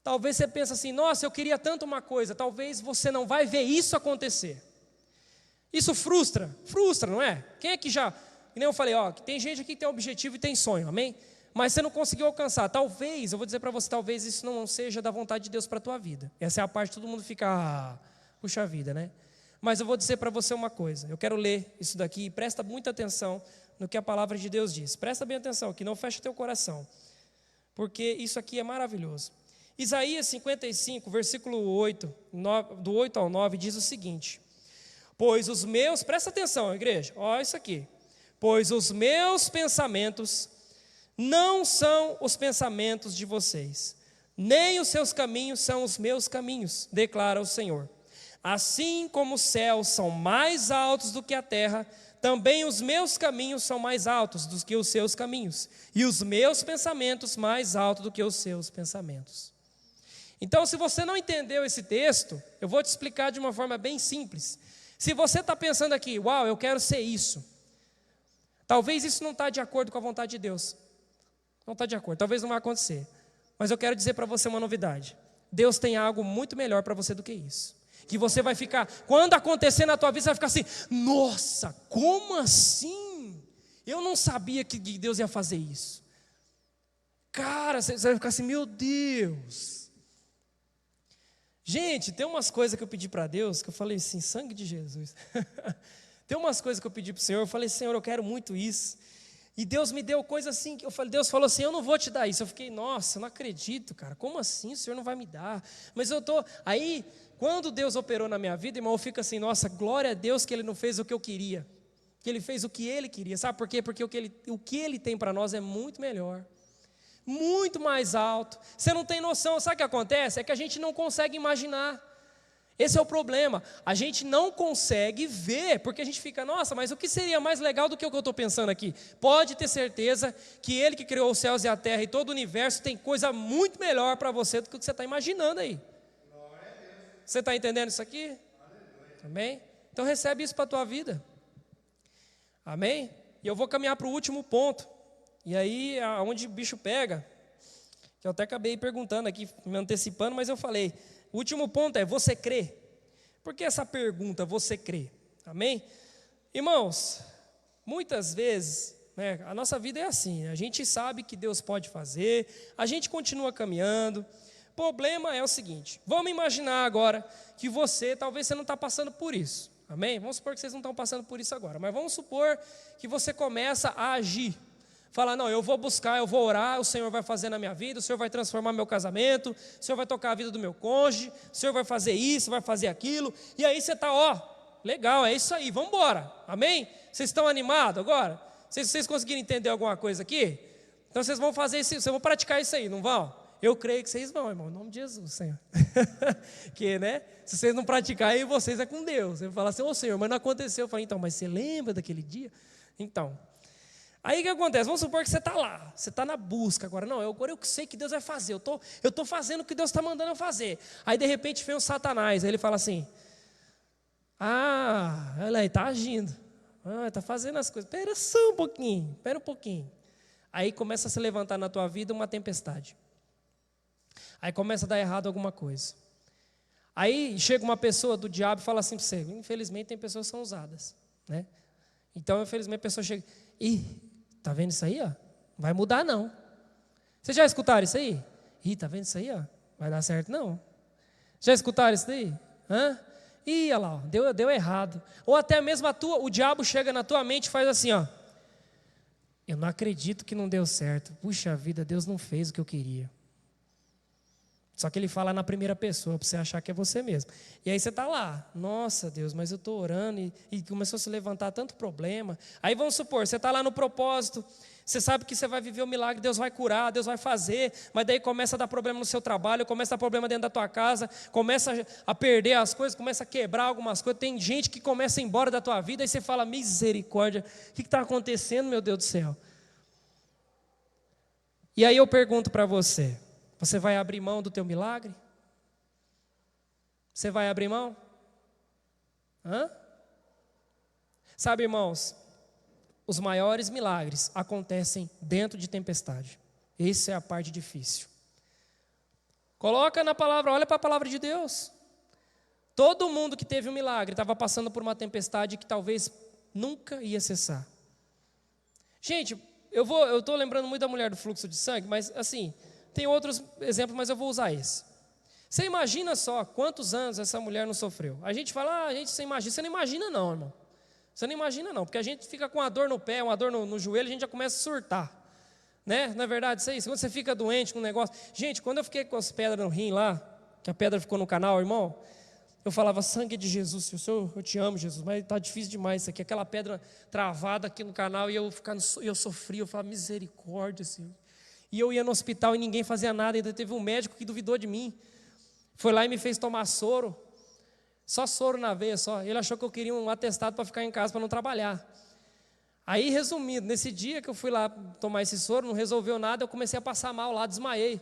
Talvez você pense assim, nossa, eu queria tanto uma coisa, talvez você não vai ver isso acontecer. Isso frustra, não é? Quem é que já, que nem eu falei, tem gente aqui que tem objetivo e tem sonho, amém? Mas você não conseguiu alcançar. Talvez, eu vou dizer para você, talvez isso não seja da vontade de Deus para a tua vida. Essa é a parte que todo mundo fica, puxa vida, né? Mas eu vou dizer para você uma coisa, eu quero ler isso daqui e presta muita atenção no que a palavra de Deus diz. Presta bem atenção aqui, não fecha teu coração, porque isso aqui é maravilhoso. Isaías 55, versículo 8, do 8 ao 9, diz o seguinte: pois os meus, presta atenção, igreja, olha isso aqui. Pois os meus pensamentos não são os pensamentos de vocês, nem os seus caminhos são os meus caminhos, declara o Senhor. Assim como os céus são mais altos do que a terra, também os meus caminhos são mais altos do que os seus caminhos, e os meus pensamentos mais altos do que os seus pensamentos. Então, se você não entendeu esse texto, eu vou te explicar de uma forma bem simples. Se você está pensando aqui, uau, eu quero ser isso, talvez isso não está de acordo com a vontade de Deus. Não está de acordo, talvez não vai acontecer. Mas eu quero dizer para você uma novidade. Deus tem algo muito melhor para você do que isso. Que você vai ficar, quando acontecer na tua vida, você vai ficar assim, nossa, como assim? Eu não sabia que Deus ia fazer isso. Cara, você vai ficar assim, meu Deus. Gente, tem umas coisas que eu pedi para Deus, que eu falei assim, sangue de Jesus. Tem umas coisas que eu pedi para o Senhor, eu falei, Senhor, eu quero muito isso. E Deus me deu coisa assim, que eu falei, Deus falou assim, eu não vou te dar isso. Eu fiquei, nossa, eu não acredito, cara, como assim? O Senhor não vai me dar? Mas eu tô, aí, quando Deus operou na minha vida, irmão, eu fico assim, nossa, glória a Deus que Ele não fez o que eu queria. Que Ele fez o que Ele queria, sabe por quê? Porque o que Ele tem para nós é muito melhor. Muito mais alto. Você não tem noção, sabe o que acontece? É que a gente não consegue imaginar. Esse é o problema, a gente não consegue ver, porque a gente fica, nossa, mas o que seria mais legal do que o que eu estou pensando aqui? Pode ter certeza que Ele que criou os céus e a terra e todo o universo tem coisa muito melhor para você do que o que você está imaginando aí. Você está entendendo isso aqui? Amém? Então recebe isso para a tua vida. Amém? E eu vou caminhar para o último ponto. E aí, aonde o bicho pega, que eu até acabei perguntando aqui, me antecipando, mas eu falei, o último ponto é, você crê? Por que essa pergunta, você crê? Amém? Irmãos, muitas vezes, né, a nossa vida é assim, a gente sabe que Deus pode fazer, a gente continua caminhando. O problema é o seguinte, vamos imaginar agora que talvez você não está passando por isso. Amém? Vamos supor que vocês não estão passando por isso agora, mas vamos supor que você começa a agir. Fala, não, eu vou buscar, eu vou orar, o Senhor vai fazer na minha vida, o Senhor vai transformar meu casamento, o Senhor vai tocar a vida do meu cônjuge, o Senhor vai fazer isso, vai fazer aquilo, e aí você está, legal, é isso aí, vamos embora, amém? Vocês estão animados agora? Vocês conseguiram entender alguma coisa aqui? Então vocês vão fazer isso, vocês vão praticar isso aí, não vão? Eu creio que vocês vão, irmão, em nome de Jesus, Senhor. Que, né? Se vocês não praticarem, vocês é com Deus. Você fala assim, Senhor, mas não aconteceu. Eu falei, então, mas você lembra daquele dia? Então, aí o que acontece? Vamos supor que você está lá, você está na busca agora. Não, agora eu sei que Deus vai fazer, eu estou fazendo o que Deus está mandando eu fazer. Aí de repente vem o Satanás, aí ele fala assim, olha aí, está agindo, está fazendo as coisas, espera só um pouquinho, espera um pouquinho. Aí começa a se levantar na tua vida uma tempestade. Aí começa a dar errado alguma coisa. Aí chega uma pessoa do diabo e fala assim para você, infelizmente tem pessoas que são usadas, né? Então infelizmente a pessoa chega, tá vendo isso aí, ó? Não vai mudar não. Vocês já escutaram isso aí? Tá vendo isso aí, ó? Vai dar certo não. Já escutaram isso daí? Olha lá, ó, deu errado. Ou até mesmo o diabo chega na tua mente e faz assim, ó. Eu não acredito que não deu certo. Puxa vida, Deus não fez o que eu queria. Só que ele fala na primeira pessoa, para você achar que é você mesmo. E aí você está lá, nossa Deus, mas eu estou orando e começou a se levantar tanto problema. Aí vamos supor, você está lá no propósito, você sabe que você vai viver o milagre, Deus vai curar, Deus vai fazer, mas daí começa a dar problema no seu trabalho, começa a dar problema dentro da tua casa, começa a perder as coisas, começa a quebrar algumas coisas, tem gente que começa a ir embora da tua vida, aí você fala, misericórdia, o que está acontecendo, meu Deus do céu? E aí eu pergunto para você, você vai abrir mão do teu milagre? Você vai abrir mão? Sabe, irmãos, os maiores milagres acontecem dentro de tempestade. Essa é a parte difícil. Coloca na palavra, olha para a palavra de Deus. Todo mundo que teve um milagre estava passando por uma tempestade que talvez nunca ia cessar. Gente, eu estou lembrando muito da mulher do fluxo de sangue, mas assim, tem outros exemplos, mas eu vou usar esse. Você imagina só quantos anos essa mulher não sofreu. A gente fala, você imagina. Você não imagina não, irmão. Você não imagina não, porque a gente fica com uma dor no pé, uma dor no joelho, a gente já começa a surtar. Né? Não é verdade isso aí? Quando você fica doente com um negócio... Gente, quando eu fiquei com as pedras no rim lá, que a pedra ficou no canal, irmão, eu falava, sangue de Jesus, Senhor, eu te amo, Jesus, mas está difícil demais isso aqui. Aquela pedra travada aqui no canal, e eu sofria, eu falava, misericórdia, Senhor. E eu ia no hospital e ninguém fazia nada, ainda teve um médico que duvidou de mim. Foi lá e me fez tomar soro. Só soro na veia, só. Ele achou que eu queria um atestado para ficar em casa, para não trabalhar. Aí, resumindo, nesse dia que eu fui lá tomar esse soro, não resolveu nada, eu comecei a passar mal lá, desmaiei.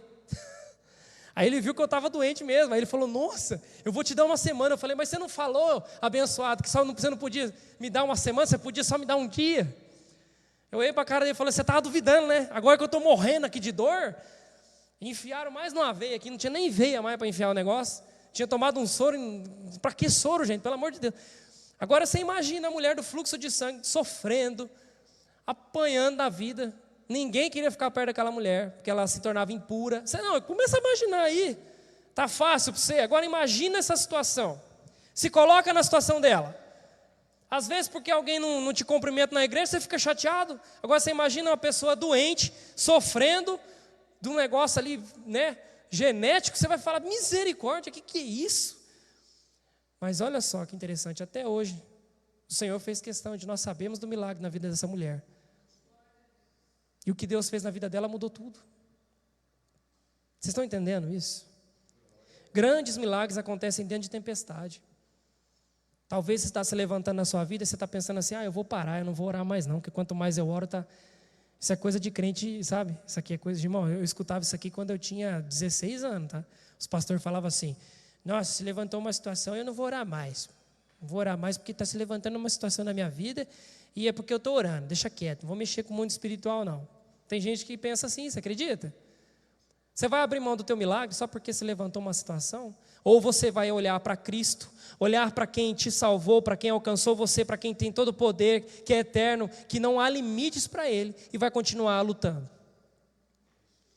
Aí ele viu que eu estava doente mesmo, aí ele falou, nossa, eu vou te dar uma semana. Eu falei, mas você não falou, abençoado, que você não podia me dar uma semana, você podia só me dar um dia. Eu olhei para a cara dele e falei, você estava duvidando, né? Agora que eu estou morrendo aqui de dor, enfiaram mais numa veia aqui, não tinha nem veia mais para enfiar o negócio. Tinha tomado um soro, para que soro, gente? Pelo amor de Deus. Agora você imagina a mulher do fluxo de sangue sofrendo, apanhando da vida. Ninguém queria ficar perto daquela mulher, porque ela se tornava impura. Você não, começa a imaginar aí. Tá fácil para você? Agora imagina essa situação. Se coloca na situação dela. Às vezes porque alguém não te cumprimenta na igreja, você fica chateado. Agora você imagina uma pessoa doente, sofrendo de um negócio ali, né, genético, você vai falar, misericórdia, que é isso? Mas olha só que interessante, até hoje, o Senhor fez questão de nós sabermos do milagre na vida dessa mulher. E o que Deus fez na vida dela mudou tudo. Vocês estão entendendo isso? Grandes milagres acontecem dentro de tempestade. Talvez você está se levantando na sua vida e você está pensando assim, eu vou parar, eu não vou orar mais não, porque quanto mais eu oro, isso é coisa de crente, sabe? Isso aqui é coisa de irmão. Eu escutava isso aqui quando eu tinha 16 anos, tá? Os pastores falavam assim, nossa, se levantou uma situação, eu não vou orar mais. Não vou orar mais porque está se levantando uma situação na minha vida e é porque eu estou orando, deixa quieto, não vou mexer com o mundo espiritual não. Tem gente que pensa assim, você acredita? Você vai abrir mão do teu milagre só porque se levantou uma situação? Ou você vai olhar para Cristo, olhar para quem te salvou, para quem alcançou você, para quem tem todo o poder, que é eterno, que não há limites para Ele, e vai continuar lutando.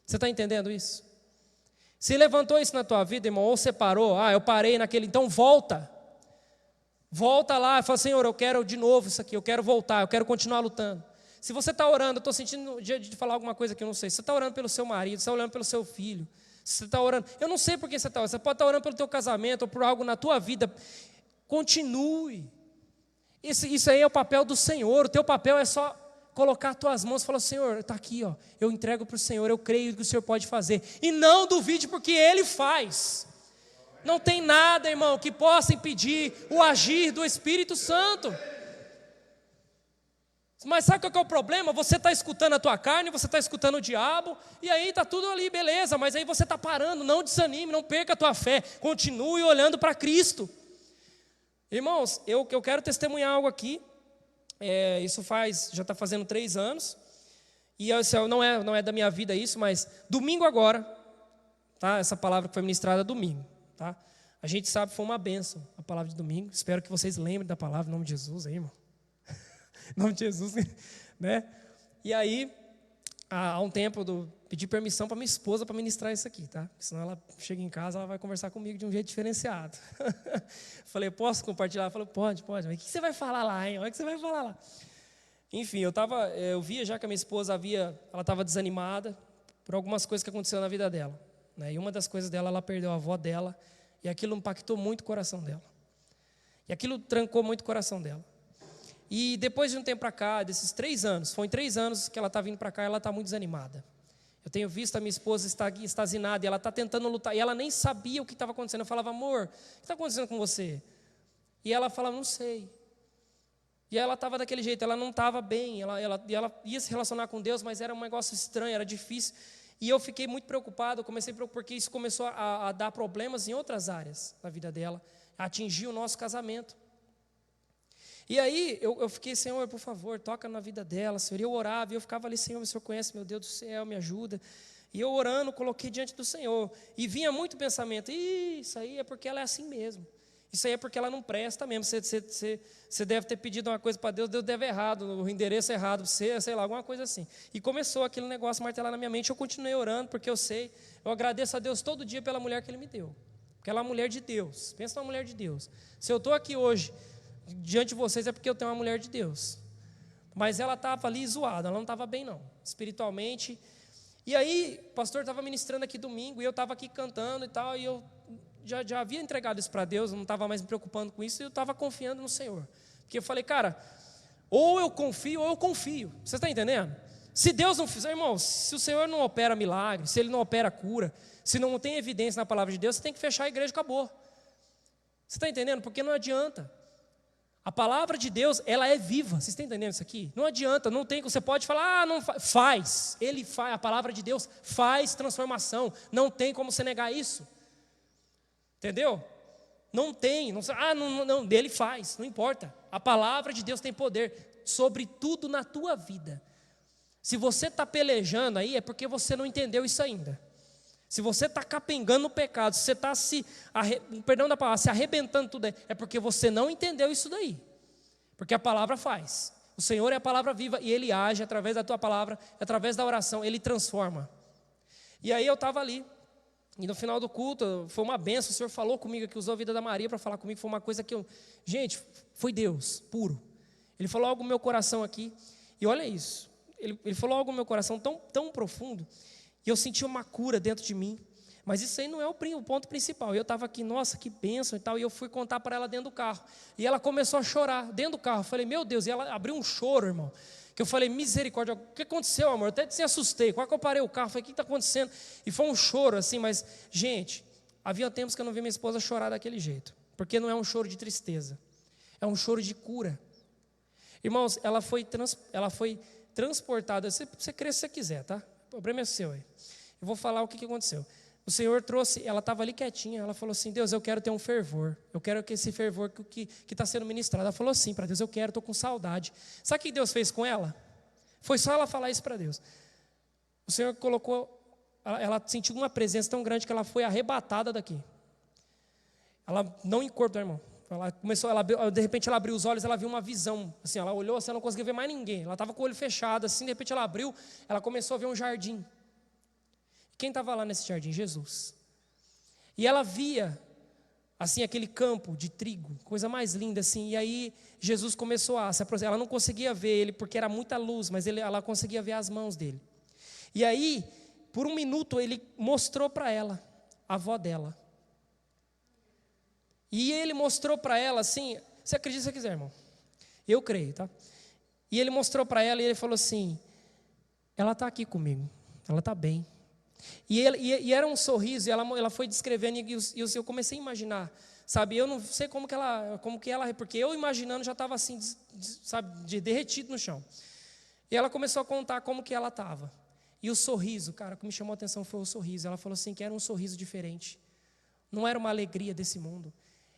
Você está entendendo isso? Se levantou isso na tua vida, irmão, ou você parou, eu parei naquele, então volta. Volta lá e fala, Senhor, eu quero de novo isso aqui, eu quero voltar, eu quero continuar lutando. Se você está orando, eu estou sentindo de falar alguma coisa que eu não sei. Você está orando pelo seu marido, você está orando pelo seu filho. Você está orando, eu não sei por que você está orando. Você pode estar orando pelo teu casamento ou por algo na tua vida. Continue. Isso aí é o papel do Senhor. O teu papel é só colocar as tuas mãos e falar, Senhor, está aqui, eu entrego para o Senhor, eu creio que o Senhor pode fazer. E não duvide porque Ele faz. Não tem nada, irmão, que possa impedir o agir do Espírito Santo. Mas sabe qual que é o problema? Você está escutando a tua carne, você está escutando o diabo, e aí está tudo ali, beleza, mas aí você está parando, não desanime, não perca a tua fé, continue olhando para Cristo. Irmãos, eu quero testemunhar algo aqui, isso já está fazendo 3 anos, e não é da minha vida isso, mas domingo agora, tá? Essa palavra que foi ministrada domingo, tá? A gente sabe que foi uma bênção a palavra de domingo, espero que vocês lembrem da palavra em nome de Jesus aí, irmão. Em nome de Jesus, né? E aí, há um tempo, eu pedi permissão para minha esposa para ministrar isso aqui, tá? Porque senão ela chega em casa, ela vai conversar comigo de um jeito diferenciado. Falei, posso compartilhar? Ela falou, pode, mas o que você vai falar lá, hein? O que você vai falar lá? Enfim, eu via já que a minha esposa ela estava desanimada por algumas coisas que aconteceram na vida dela, né? E uma das coisas dela, ela perdeu a avó dela, e aquilo impactou muito o coração dela. E aquilo trancou muito o coração dela. E depois de um tempo para cá, desses 3 anos, foi em 3 anos que ela está vindo para cá, ela está muito desanimada. Eu tenho visto a minha esposa estazinada, e ela está tentando lutar, e ela nem sabia o que estava acontecendo. Eu falava, amor, o que está acontecendo com você? E ela falava, não sei. E ela estava daquele jeito, ela não estava bem, ela ia se relacionar com Deus, mas era um negócio estranho, era difícil. E eu fiquei muito preocupado, porque isso começou a dar problemas em outras áreas da vida dela, a atingir o nosso casamento. E aí, eu fiquei, Senhor, por favor, toca na vida dela, Senhor. E eu orava, e eu ficava ali, Senhor, o Senhor conhece, meu Deus do céu, me ajuda. E eu orando, coloquei diante do Senhor. E vinha muito pensamento, isso aí é porque ela é assim mesmo. Isso aí é porque ela não presta mesmo. Você deve ter pedido uma coisa para Deus, Deus deve errado, o endereço é errado, você, sei lá, alguma coisa assim. E começou aquele negócio martelar na minha mente, eu continuei orando, porque eu agradeço a Deus todo dia pela mulher que Ele me deu. Porque ela é uma mulher de Deus, pensa numa mulher de Deus. Se eu estou aqui hoje diante de vocês é porque eu tenho uma mulher de Deus. Mas ela estava ali zoada, ela não estava bem não, espiritualmente. E aí, o pastor estava ministrando aqui domingo, e eu estava aqui cantando e tal, e eu já havia entregado isso para Deus, eu não estava mais me preocupando com isso, e eu estava confiando no Senhor. Porque eu falei, cara, ou eu confio, ou eu confio. Você está entendendo? Se Deus não fizer, irmão, se o Senhor não opera milagre, se Ele não opera cura, se não tem evidência na palavra de Deus, você tem que fechar a igreja e acabou. Você está entendendo? Porque não adianta. A palavra de Deus, ela é viva. Vocês estão entendendo isso aqui? Não adianta, não tem, você pode falar, não faz. Ele faz, a palavra de Deus faz transformação. Não tem como você negar isso. Entendeu? Não tem, não, ele faz, não importa. A palavra de Deus tem poder sobre tudo na tua vida. Se você está pelejando aí, é porque você não entendeu isso ainda. Se você está capengando no pecado, se você está perdão da palavra, se arrebentando tudo aí, é porque você não entendeu isso daí. Porque a palavra faz. O Senhor é a palavra viva e Ele age através da tua palavra, através da oração, Ele transforma. E aí eu estava ali, E no final do culto, foi uma benção, o Senhor falou comigo, que usou a vida da Maria para falar comigo, foi uma coisa que gente, foi Deus, puro. Ele falou algo no meu coração aqui, e olha isso, ele falou algo no meu coração tão profundo, e eu senti uma cura dentro de mim, mas isso aí não é o ponto principal. Eu estava aqui, nossa, que bênção e tal, e eu fui contar para ela dentro do carro, e ela começou a chorar dentro do carro. Eu falei, meu Deus, e ela abriu um choro, irmão, que eu falei, misericórdia, o que aconteceu, amor? Eu até se assustei, quase que eu parei o carro, falei, o que está acontecendo? E foi um choro assim, mas, gente, havia tempos que eu não vi minha esposa chorar daquele jeito, porque não é um choro de tristeza, é um choro de cura. Irmãos, ela foi transportada, você crê se você quiser, tá? O problema é seu aí. Eu vou falar o que aconteceu. O Senhor trouxe, ela estava ali quietinha, ela falou assim, Deus, eu quero ter um fervor, eu quero que esse fervor que está sendo ministrado. Ela falou assim para Deus, eu quero, estou com saudade. Sabe o que Deus fez com ela? Foi só ela falar isso para Deus. O Senhor colocou, ela sentiu uma presença tão grande que ela foi arrebatada daqui. Ela não encurtou, irmão. De repente ela abriu os olhos, ela viu uma visão, assim, ela olhou assim, ela não conseguia ver mais ninguém, ela estava com o olho fechado, assim, de repente ela abriu, ela começou a ver um jardim. Quem estava lá nesse jardim? Jesus. E ela via, assim, aquele campo de trigo, coisa mais linda, assim, e aí Jesus começou a se aproximar. Ela não conseguia ver ele, porque era muita luz, mas ela conseguia ver as mãos dele. E aí, por um minuto, ele mostrou para ela a avó dela. E ele mostrou para ela, assim, você acredita se você quiser, irmão? Eu creio, tá? E ele mostrou para ela e ele falou assim, ela está aqui comigo, ela está bem. E era um sorriso, e ela foi descrevendo, e eu comecei a imaginar, sabe, eu não sei como que ela, porque eu imaginando já estava assim, sabe, derretido no chão. E ela começou a contar como que ela estava. E o sorriso, cara, o que me chamou a atenção foi o sorriso. Ela falou assim, que era um sorriso diferente. Não era uma alegria desse mundo.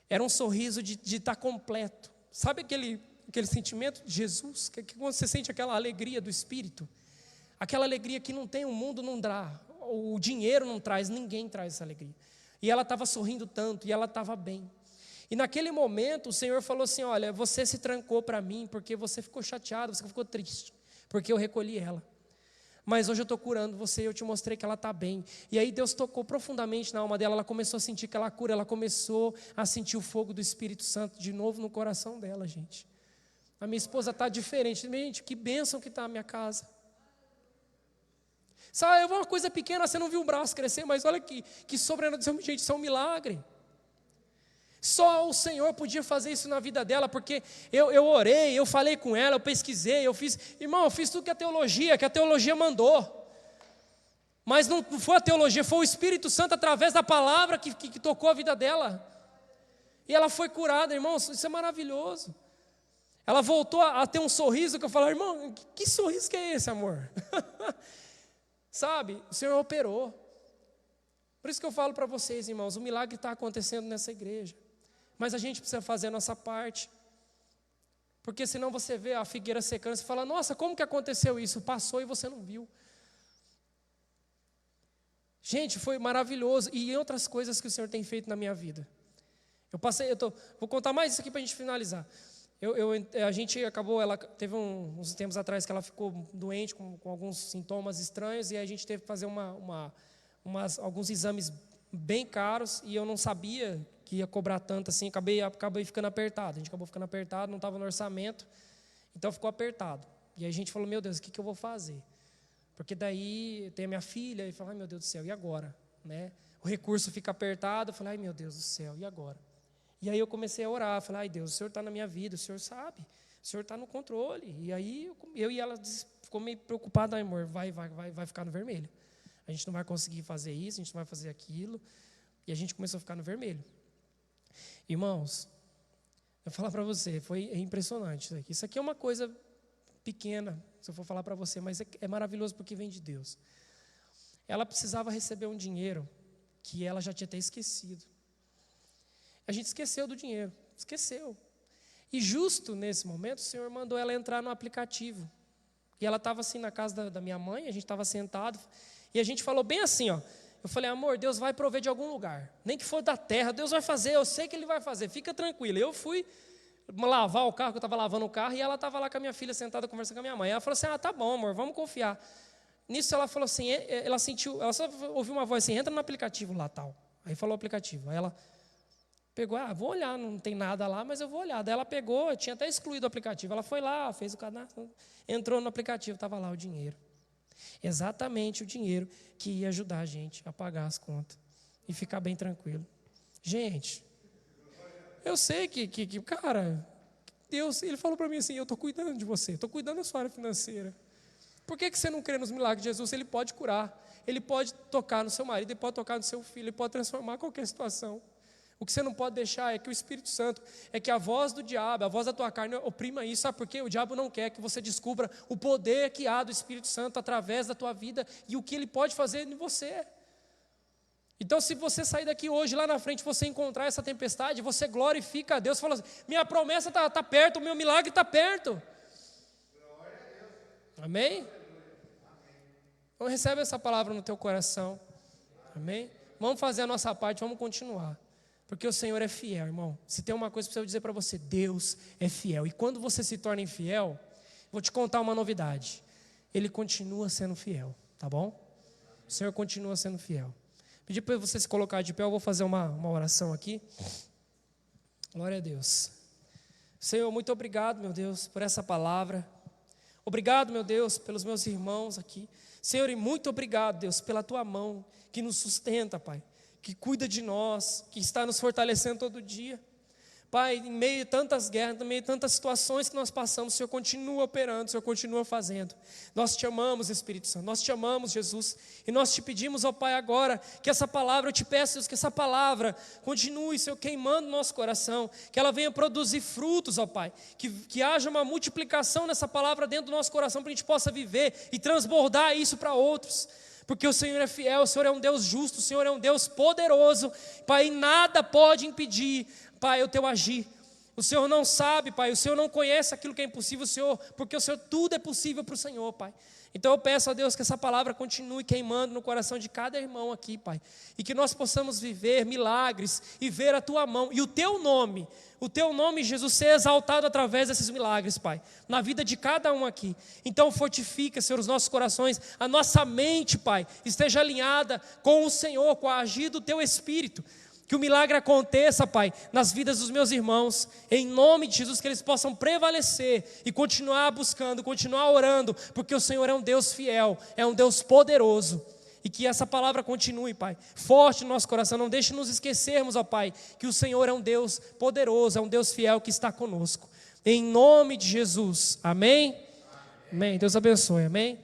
Era um sorriso de estar completo. Sabe aquele sentimento de Jesus? Que quando você sente aquela alegria do Espírito, aquela alegria que não tem, o mundo não dá, o dinheiro não traz, ninguém traz essa alegria. E ela estava sorrindo tanto, e ela estava bem. E naquele momento o Senhor falou assim, olha, você se trancou para mim, porque você ficou chateado, você ficou triste, porque eu recolhi ela. Mas hoje eu estou curando você, eu te mostrei que ela está bem. E aí Deus tocou profundamente na alma dela, ela começou a sentir aquela cura, ela começou a sentir o fogo do Espírito Santo de novo no coração dela, gente. A minha esposa está diferente. Gente, que bênção que está a minha casa. Sabe, é uma coisa pequena, você não viu o braço crescer, mas olha que sobrenatural, gente, isso é um milagre. Só o Senhor podia fazer isso na vida dela, porque eu orei, eu falei com ela, eu pesquisei, eu fiz tudo que a teologia mandou. Mas não foi a teologia, foi o Espírito Santo através da palavra que tocou a vida dela. E ela foi curada, irmãos, isso é maravilhoso. Ela voltou a ter um sorriso que eu falei, irmão, que sorriso que é esse, amor? Sabe, o Senhor operou. Por isso que eu falo para vocês, irmãos, o milagre está acontecendo nessa igreja. Mas a gente precisa fazer a nossa parte. Porque senão você vê a figueira secando e fala, nossa, como que aconteceu isso? Passou e você não viu. Gente, foi maravilhoso. E outras coisas que o Senhor tem feito na minha vida. Vou contar mais isso aqui para a gente finalizar. A gente acabou, ela teve uns tempos atrás que ela ficou doente com alguns sintomas estranhos, e a gente teve que fazer alguns exames bem caros, e eu não sabia que ia cobrar tanto assim, acabei ficando apertado. A gente acabou ficando apertado, não estava no orçamento, então ficou apertado. E aí a gente falou, meu Deus, o que eu vou fazer? Porque daí tem a minha filha, e fala, ai meu Deus do céu, e agora? Né? O recurso fica apertado, eu falei, ai meu Deus do céu, e agora? E aí eu comecei a orar, falei, ai Deus, o Senhor está na minha vida, o Senhor sabe, o Senhor está no controle. E aí eu e ela ficou meio preocupada, amor, vai ficar no vermelho. A gente não vai conseguir fazer isso, a gente não vai fazer aquilo. E a gente começou a ficar no vermelho. Irmãos, eu vou falar para você, foi impressionante isso aqui. Isso aqui é uma coisa pequena, se eu for falar para você, mas é maravilhoso porque vem de Deus. Ela precisava receber um dinheiro que ela já tinha até esquecido. A gente esqueceu do dinheiro, esqueceu. E justo nesse momento, o Senhor mandou ela entrar no aplicativo. E ela estava assim na casa da minha mãe, a gente estava sentado, e a gente falou bem assim, ó. Eu falei, amor, Deus vai prover de algum lugar. Nem que for da terra, Deus vai fazer, eu sei que Ele vai fazer, fica tranquila. Eu fui lavar o carro, que eu estava lavando o carro, e ela estava lá com a minha filha sentada conversando com a minha mãe. Ela falou assim, tá bom, amor, vamos confiar. Nisso ela falou assim, ela só ouviu uma voz assim, entra no aplicativo lá, tal. Aí falou o aplicativo. Aí ela pegou, vou olhar, não tem nada lá, mas eu vou olhar. Daí ela pegou, tinha até excluído o aplicativo. Ela foi lá, fez o cadastro, entrou no aplicativo, estava lá o dinheiro. Exatamente o dinheiro que ia ajudar a gente a pagar as contas e ficar bem tranquilo. Gente, eu sei que cara, Deus, Ele falou para mim assim, eu estou cuidando de você, estou cuidando da sua área financeira. Por que você não crê nos milagres de Jesus? Ele pode curar, Ele pode tocar no seu marido, Ele pode tocar no seu filho, Ele pode transformar qualquer situação. O que você não pode deixar é que o Espírito Santo, é que a voz do diabo, a voz da tua carne oprima isso. Sabe por quê? O diabo não quer que você descubra o poder que há do Espírito Santo através da tua vida e o que ele pode fazer em você. Então, se você sair daqui hoje, lá na frente, você encontrar essa tempestade, você glorifica a Deus, fala assim, minha promessa está perto, o meu milagre está perto. Amém? Então recebe essa palavra no teu coração. Amém? Vamos fazer a nossa parte, vamos continuar. Porque o Senhor é fiel, irmão. Se tem uma coisa que eu preciso dizer para você, Deus é fiel. E quando você se torna infiel, vou te contar uma novidade. Ele continua sendo fiel, tá bom? O Senhor continua sendo fiel. Pedir para você se colocar de pé, eu vou fazer uma oração aqui. Glória a Deus. Senhor, muito obrigado, meu Deus, por essa palavra. Obrigado, meu Deus, pelos meus irmãos aqui. Senhor, e muito obrigado, Deus, pela tua mão que nos sustenta, Pai, que cuida de nós, que está nos fortalecendo todo dia. Pai, em meio a tantas guerras, em meio a tantas situações que nós passamos, o Senhor continua operando, o Senhor continua fazendo. Nós te amamos, Espírito Santo, nós te amamos, Jesus, e nós te pedimos, ó Pai, agora, que essa palavra, eu te peço, Deus, que essa palavra continue, Senhor, queimando o nosso coração, que ela venha produzir frutos, ó Pai, que haja uma multiplicação nessa palavra dentro do nosso coração, para a gente possa viver e transbordar isso para outros. Porque o Senhor é fiel, o Senhor é um Deus justo, o Senhor é um Deus poderoso, Pai, e nada pode impedir, Pai, o teu agir. O Senhor não sabe, Pai, o Senhor não conhece aquilo que é impossível, Senhor, porque o Senhor, tudo é possível para o Senhor, Pai. Então eu peço a Deus que essa palavra continue queimando no coração de cada irmão aqui, Pai, e que nós possamos viver milagres e ver a tua mão, e o teu nome, Jesus, ser exaltado através desses milagres, Pai, na vida de cada um aqui. Então fortifica, Senhor, os nossos corações, a nossa mente, Pai, esteja alinhada com o Senhor, com a agir do teu Espírito. Que o milagre aconteça, Pai, nas vidas dos meus irmãos, em nome de Jesus, que eles possam prevalecer e continuar buscando, continuar orando, porque o Senhor é um Deus fiel, é um Deus poderoso, e que essa palavra continue, Pai, forte no nosso coração. Não deixe nos esquecermos, ó Pai, que o Senhor é um Deus poderoso, é um Deus fiel que está conosco, em nome de Jesus, amém? Amém, Deus abençoe, amém?